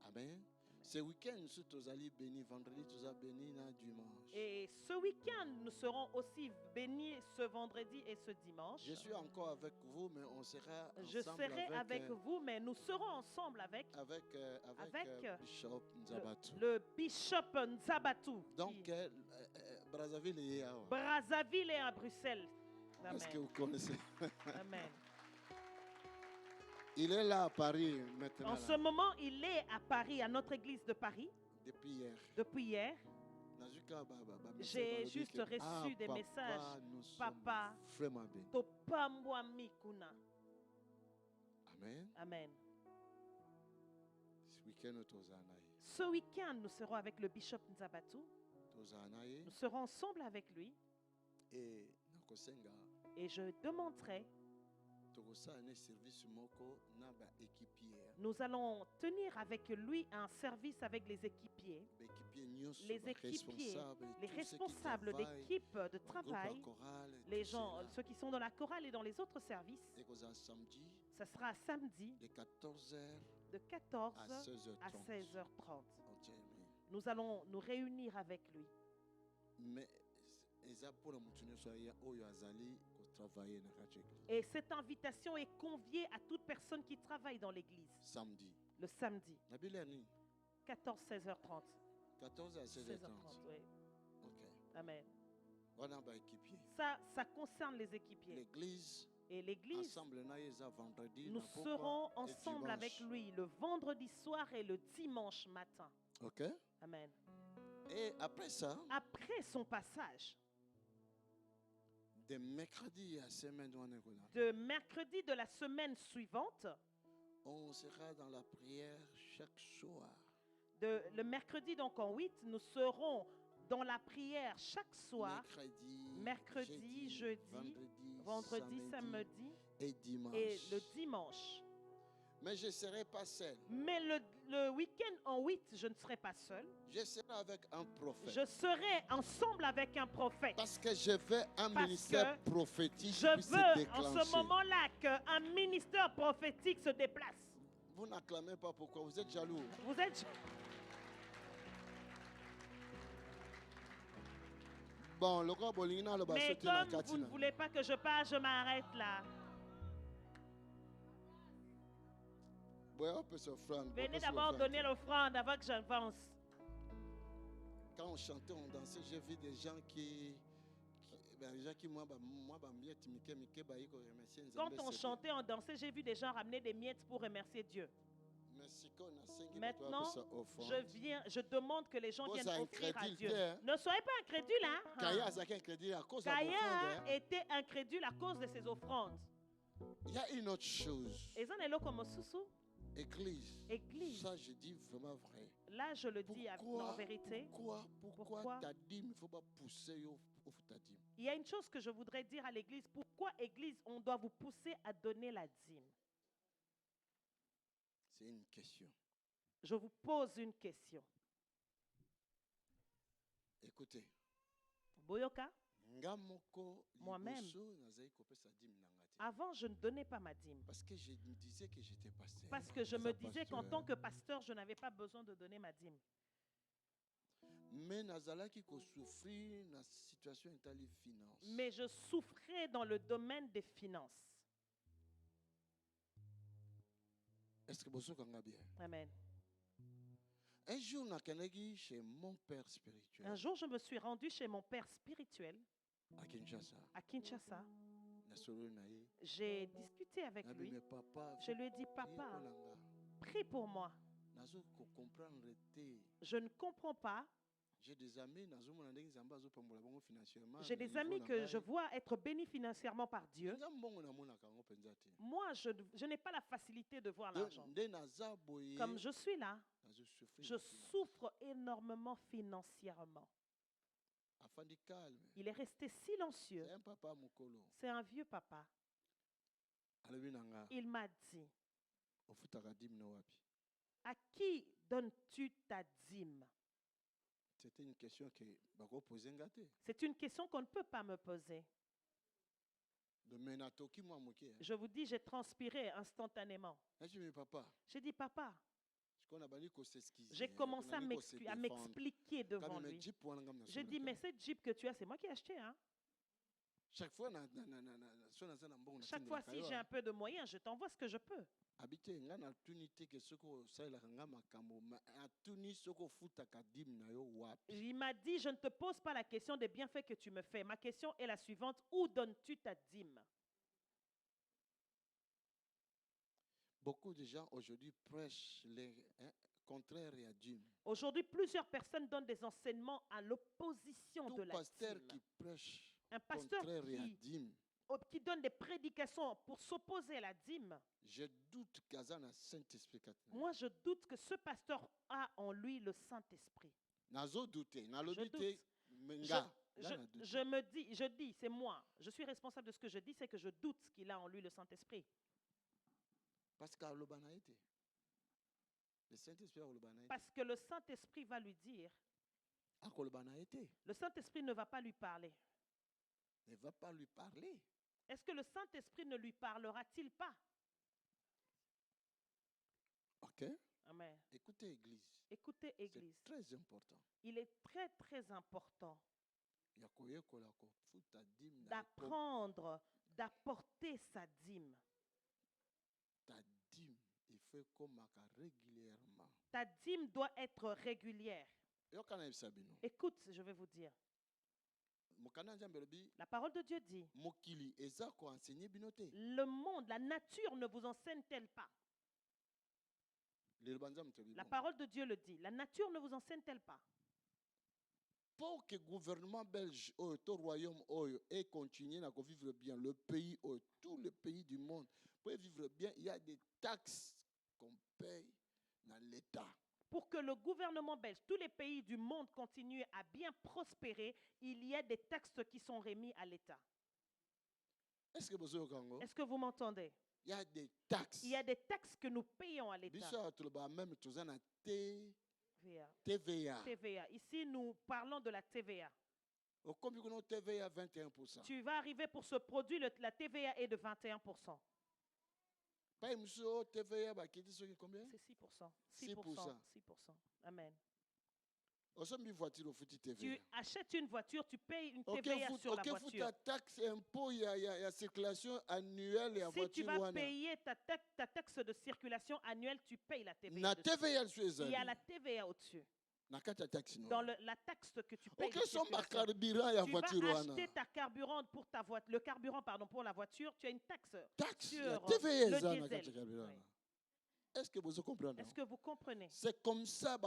Amen. Ce week-end, nous sommes allés bénis. Vendredi, nous sommes bénis dimanche. Et ce week-end, nous serons aussi bénis ce vendredi et ce dimanche. Je suis encore avec vous, mais on sera ensemble. Je serai avec vous, mais nous serons ensemble avec Bishop Nzabatu. Le Bishop Nzabatu. Donc, Brazzaville est à Brazzaville est à Bruxelles. Amen. Est-ce que vous connaissez? Amen. Il est là à Paris maintenant. En ce moment, il est à Paris, à notre église de Paris. Depuis hier. J'ai juste reçu des messages. Papa, Topambwa Mikuna. Amen. Amen. Ce week-end, nous serons avec le Bishop Nzabatu. Nous serons ensemble avec lui. Et je demanderai Nous allons tenir avec lui un service avec les équipiers, les responsables d'équipe de travail, les gens, ceux qui sont dans la chorale et dans les autres services. Ça sera samedi de 14 à 16h30. Nous allons nous réunir avec lui. Et cette invitation est conviée à toute personne qui travaille dans l'église. Le samedi. 14, 16h30. 14 à 16h30. Oui. Ok. Amen. Ça concerne les équipiers. L'église. Et l'église, nous serons ensemble avec lui le vendredi soir et le dimanche matin. Ok. Amen. Et après ça, après son passage, de mercredi de la semaine suivante, on sera dans la prière chaque soir. Le mercredi, donc en 8, nous serons dans la prière chaque soir. Mercredi, jeudi, vendredi, samedi et dimanche. Et le dimanche. Mais je ne serai pas seul. Mais le week-end en 8, je ne serai pas seul. Je serai avec un prophète. Je serai ensemble avec un prophète. Parce que je veux un ministère prophétique. Je veux en ce moment-là qu'un ministère prophétique se déplace. Vous n'acclamez pas pourquoi? Vous êtes jaloux. Vous êtes... Bon, mais comme vous ne voulez pas que je passe, je m'arrête là. Venez d'abord donner l'offrande avant que j'avance. Quand on chantait, on dansait, j'ai vu des gens quand on chantait, on dansait, j'ai vu des gens ramener des miettes pour remercier Dieu. Maintenant, je demande que les gens viennent offrir à Dieu. Ne soyez pas incrédules, hein? Kaya était incrédule à cause de ses offrandes. Il y a une autre chose. Église. Ça, je dis vraiment vrai. Là, je le dis en vérité. Pourquoi ta dîme, il ne faut pas pousser au ta dîme? Il y a une chose que je voudrais dire à l'église. Pourquoi, église, on doit vous pousser à donner la dîme? C'est une question. Je vous pose une question. Écoutez. Boyoka, moi-même, avant, je ne donnais pas ma dîme. Parce que je me disais que j'étais pasteur. Parce que je me disais qu'en tant que pasteur, je n'avais pas besoin de donner ma dîme. Mais je souffrais dans le domaine des finances. Est-ce que vous bien? Amen. Un jour, chez mon père spirituel. Un jour, je me suis rendu chez mon père spirituel à Kinshasa. J'ai discuté avec lui. Je lui ai dit, papa, prie pour moi. Je ne comprends pas. J'ai des amis que je vois être bénis financièrement par Dieu. Moi, je n'ai pas la facilité de voir l'argent. Comme je suis là, je souffre énormément financièrement. Il est resté silencieux. C'est un vieux papa. Il m'a dit, à qui donnes-tu ta dîme? C'est une question qu'on ne peut pas me poser. Je vous dis, j'ai transpiré instantanément. J'ai dit, papa, j'ai commencé à m'expliquer devant lui. J'ai dit, mais cette Jeep que tu as, c'est moi qui ai acheté. Hein? Chaque fois, si j'ai un peu de moyens, je t'envoie ce que je peux. Il m'a dit, je ne te pose pas la question des bienfaits que tu me fais. Ma question est la suivante, où donnes-tu ta dîme? Beaucoup de gens aujourd'hui prêchent les contraires à dîme. Aujourd'hui, plusieurs personnes donnent des enseignements à l'opposition de la dîme. Qui prêche un pasteur qui donne des prédications pour s'opposer à la dîme. Je doute Saint-Esprit. Moi, je doute que ce pasteur a en lui le Saint-Esprit. Je doute. je dis, c'est moi. Je suis responsable de ce que je dis, c'est que je doute qu'il a en lui le Saint-Esprit. Parce que le Saint-Esprit va lui dire. Le Saint-Esprit ne va pas lui parler. Ne va pas lui parler. Est-ce que le Saint-Esprit ne lui parlera-t-il pas? Ok. Amen. Écoutez, Église. Écoutez, Église. C'est très important. Il est très, très important d'apprendre, d'apporter sa dîme. Ta dîme, il faut qu'on régulièrement. Ta dîme doit être régulière. Écoute, je vais vous dire. La parole de Dieu dit, le monde, la nature ne vous enseigne-t-elle pas? La parole de Dieu le dit. La nature ne vous enseigne-t-elle pas? Pour que le gouvernement belge, tout royaume, ait continué à vivre bien, le pays, tous les pays du monde, pour vivre bien, il y a des taxes qu'on paye dans l'État. Pour que le gouvernement belge, tous les pays du monde continuent à bien prospérer, il y a des taxes qui sont remis à l'État. Est-ce que vous m'entendez? Il y a des taxes. Il y a des taxes que nous payons à l'État. TVA. Ici, nous parlons de la TVA. TVA 21%. Tu vas arriver pour ce produit, la TVA est de 21%. C'est combien? C'est 6%. 6%. Amen. Tu achètes une voiture, tu payes une TVA sur la voiture. Si tu vas payer ta taxe de circulation annuelle, tu payes la TVA. Il y a la TVA au-dessus. Dans la taxe que tu payes, tu vas acheter ta carburant pour ta voiture, le carburant pour la voiture, tu as une taxe sur le diesel. Est-ce que vous comprenez? Est-ce que vous comprenez? C'est comme ça,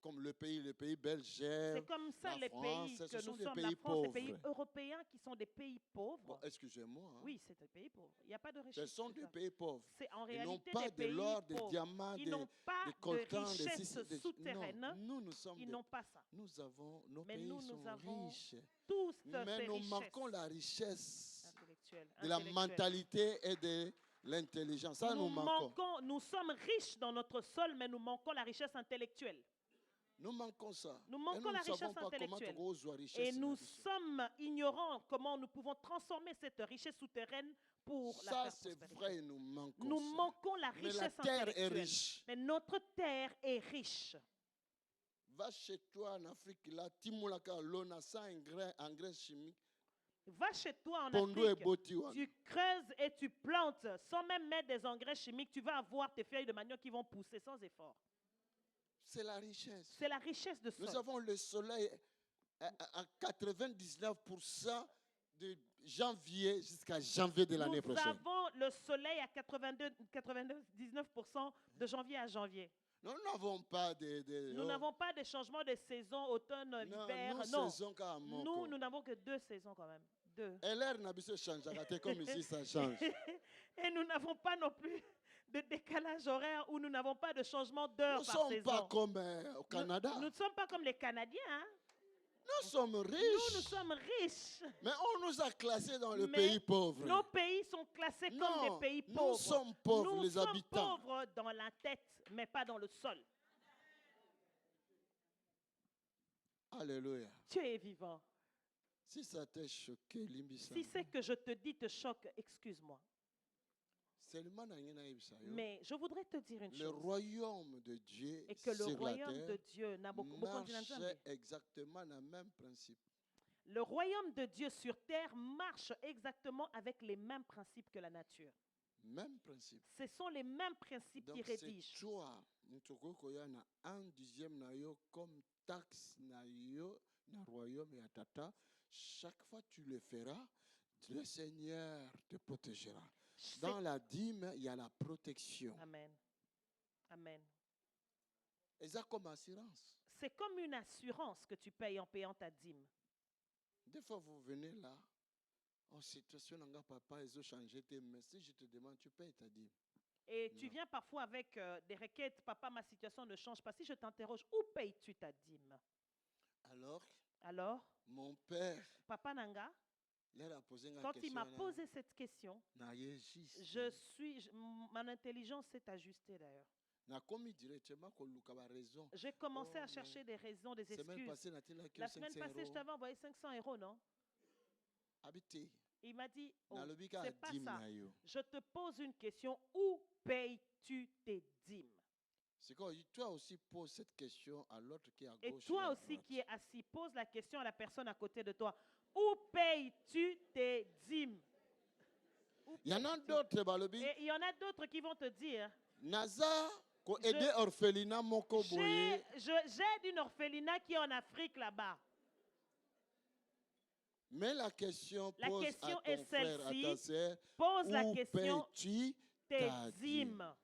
comme le pays belge. C'est comme ça les pays que nous sommes, la France, les pays européens qui sont des pays pauvres. Bon, excusez-moi. Oui, c'est des pays pauvres. Il n'y a pas de richesse. Ce sont des pays pauvres. C'est en réalité des pays pauvres. Ils n'ont pas de l'or, des diamants, des coltans, des richesses souterraines. Non, nous sommes. Ils n'ont pas ça. Nous avons, nos Mais pays nous sont avons riches. Tous mais nous richesses manquons la richesse intellectuelle. De la mentalité et de l'intelligence. Ça, nous manquons. Nous sommes riches dans notre sol, mais nous manquons la richesse intellectuelle. Nous manquons ça. Nous manquons la richesse intellectuelle. Et nous sommes ignorants comment nous pouvons transformer cette richesse souterraine pour la faire prospérer. Ça, c'est vrai, nous manquons. Nous manquons la richesse intellectuelle. Est riche. Mais notre terre est riche. Va chez toi en Afrique, là, Timulaka, l'on sans engrais chimiques. Va chez toi en Afrique, tu creuses et tu plantes sans même mettre des engrais chimiques. Tu vas avoir tes feuilles de manioc qui vont pousser sans effort. C'est la richesse. C'est la richesse de sol. Nous avons le soleil à 99% de janvier jusqu'à janvier de l'année prochaine. Nous avons le soleil à 99% de janvier à janvier. Nous n'avons pas nous n'avons pas de changement de saison, automne, hiver. Non. Nous n'avons que 2 saisons quand même. 2. Et l'air n'a pas changé, comme ici ça change. Et nous n'avons pas non plus de décalage horaire où nous n'avons pas de changement d'heure par saison. Nous ne sommes pas comme au Canada. Nous ne sommes pas comme les Canadiens. Hein? Nous sommes riches. Nous sommes riches. Mais on nous a classés dans le pays pauvre. Nos pays sont classés comme des pays pauvres. Nous sommes pauvres, les habitants. Nous sommes pauvres dans la tête, mais pas dans le sol. Alléluia. Dieu est vivant. Si ça t'a choqué, Limbisa. Si c'est que je te dis te choque, excuse-moi. Mais je voudrais te dire une chose. Le royaume de Dieu et que le royaume de Dieu n'a beaucoup exactement le même principe. Le royaume de Dieu sur terre marche exactement avec les mêmes principes que la nature. Même principe. Ce sont les mêmes principes qui rédigent. Toi, un dixième comme taxe na royaume et atata. Chaque fois que tu le feras, le Seigneur te protégera. Dans la dîme, il y a la protection. Amen. Amen. Et ça comme assurance. C'est comme une assurance que tu payes en payant ta dîme. Des fois, vous venez là, en situation, papa, ils ont changé tes mais si je te demande, tu payes ta dîme. Et tu viens parfois avec des requêtes, papa, ma situation ne change pas. Si je t'interroge, où payes-tu ta dîme? Alors, Alors, mon père, Papa Nanga, quand il m'a posé cette question, mon intelligence s'est ajustée d'ailleurs. J'ai commencé à chercher des raisons, des excuses. La semaine passée, je t'avais envoyé 500 €, non? Il m'a dit, oh, c'est pas ça. Je te pose une question, où payes-tu tes dîmes? C'est quand toi aussi poses cette question à l'autre qui est à gauche. Et toi aussi qui es assis, pose la question à la personne à côté de toi. Où payes-tu tes dîmes? Il y en a d'autres, Balobi. Et il y en a d'autres qui vont te dire. J'aide une orphelinat qui est en Afrique là-bas. Mais la question pose est à ton frère, à ta sœur, pose la où question payes-tu tes ta dîmes?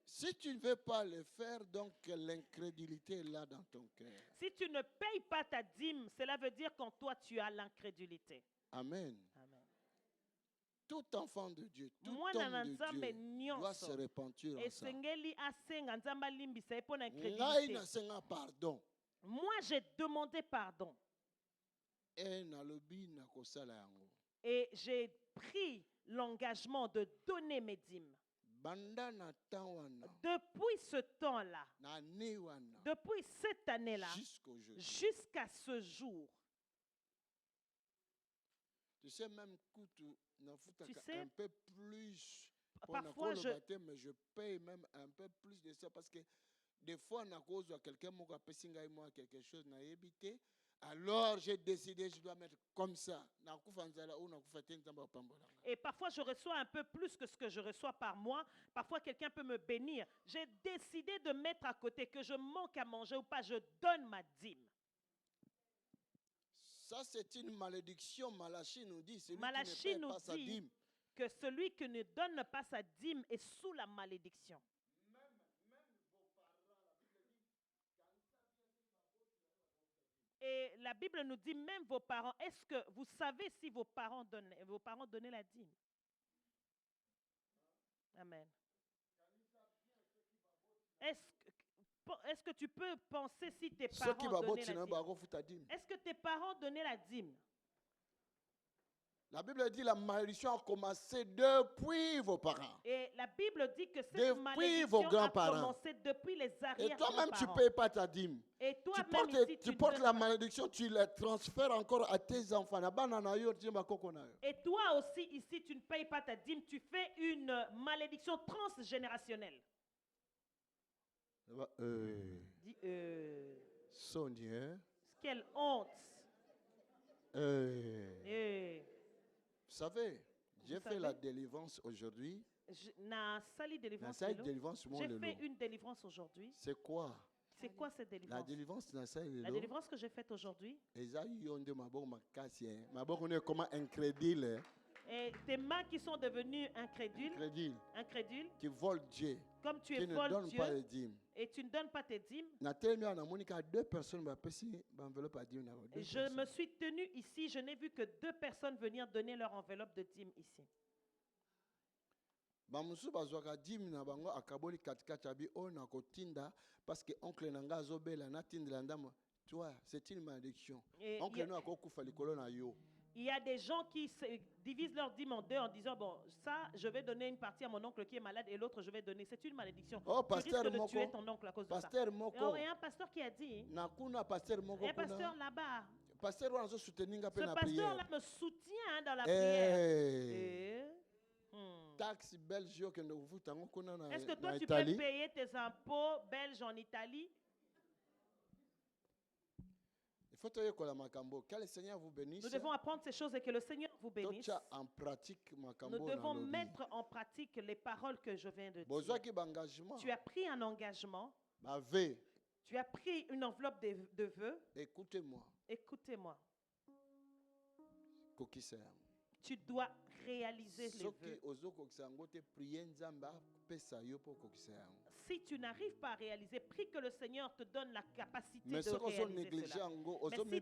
Si tu ne veux pas le faire, donc l'incrédulité est là dans ton cœur. Si tu ne payes pas ta dîme, cela veut dire qu'en toi tu as l'incrédulité. Amen. Amen. Tout enfant de Dieu, tout homme de Dieu doit se repentir en ça. Pardon. Moi, j'ai demandé pardon. Et j'ai pris l'engagement de donner mes dîmes. Depuis ce temps-là, depuis cette année-là, jusqu'à ce jour, tu sais, même un peu plus. Parfois, je paye même un peu plus de ça parce que des fois, on a cause de quelqu'un qui a quelque chose n'a évité. Alors, j'ai décidé, je dois mettre comme ça. Et parfois, je reçois un peu plus que ce que je reçois par mois. Parfois, quelqu'un peut me bénir. J'ai décidé de mettre à côté que je manque à manger ou pas, je donne ma dîme. Ça, c'est une malédiction. Malachie nous dit, que celui qui ne donne pas sa dîme est sous la malédiction. Et la Bible nous dit, même vos parents, est-ce que vous savez si vos parents donnaient la dîme? Amen. Est-ce que tu peux penser si tes parents donnaient la dîme? Est-ce que tes parents donnaient la dîme? La Bible dit que la malédiction a commencé depuis vos parents. Et la Bible dit que cette malédiction a commencé depuis les arrière-parents. Et toi-même, tu ne payes pas ta dîme. Et toi tu portes la malédiction, tu la transfères encore à tes enfants. Et toi aussi, ici, tu ne payes pas ta dîme. Tu fais une malédiction transgénérationnelle. Dis Sonia. Quelle honte. Vous savez, j'ai fait la délivrance aujourd'hui. J'ai fait une délivrance aujourd'hui. C'est quoi? C'est quoi cette délivrance? La délivrance que j'ai faite aujourd'hui. Et tes mains qui sont devenues incrédules, qui volent Dieu, comme tu qui ne donnes pas les dîmes. Et tu ne donnes pas tes dîmes. Et je me suis tenu ici, je n'ai vu que 2 personnes venir donner leur enveloppe de dîmes ici. Parce que oncle nanga zobela natindela ndamo. Tu vois, c'est une malédiction. Il y a des gens qui divisent leur dîme en deux en disant, bon, ça, je vais donner une partie à mon oncle qui est malade et l'autre, je vais donner. C'est une malédiction. Oh, tu risques de tuer ton oncle à cause de ça. Moko. Et un pasteur qui a dit, pasteur Moko, un pasteur là-bas, ce pasteur-là me soutient dans la prière. Taxe belge, est-ce que toi, tu peux payer tes impôts belges en Italie? Que le Seigneur vous bénisse. Nous devons apprendre ces choses et que le Seigneur vous bénisse. Nous devons mettre en pratique les paroles que je viens de dire. Tu as pris un engagement. Tu as pris une enveloppe de vœux. Écoutez-moi. Écoutez-moi. Tu dois réaliser les vœux. Si tu n'arrives pas à réaliser, prie que le Seigneur te donne la capacité de réaliser cela. Mais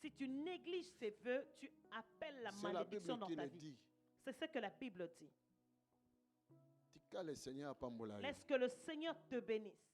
si tu négliges ces vœux, tu appelles la malédiction dans ta vie. C'est ce que la Bible dit. Laisse que le Seigneur te bénisse.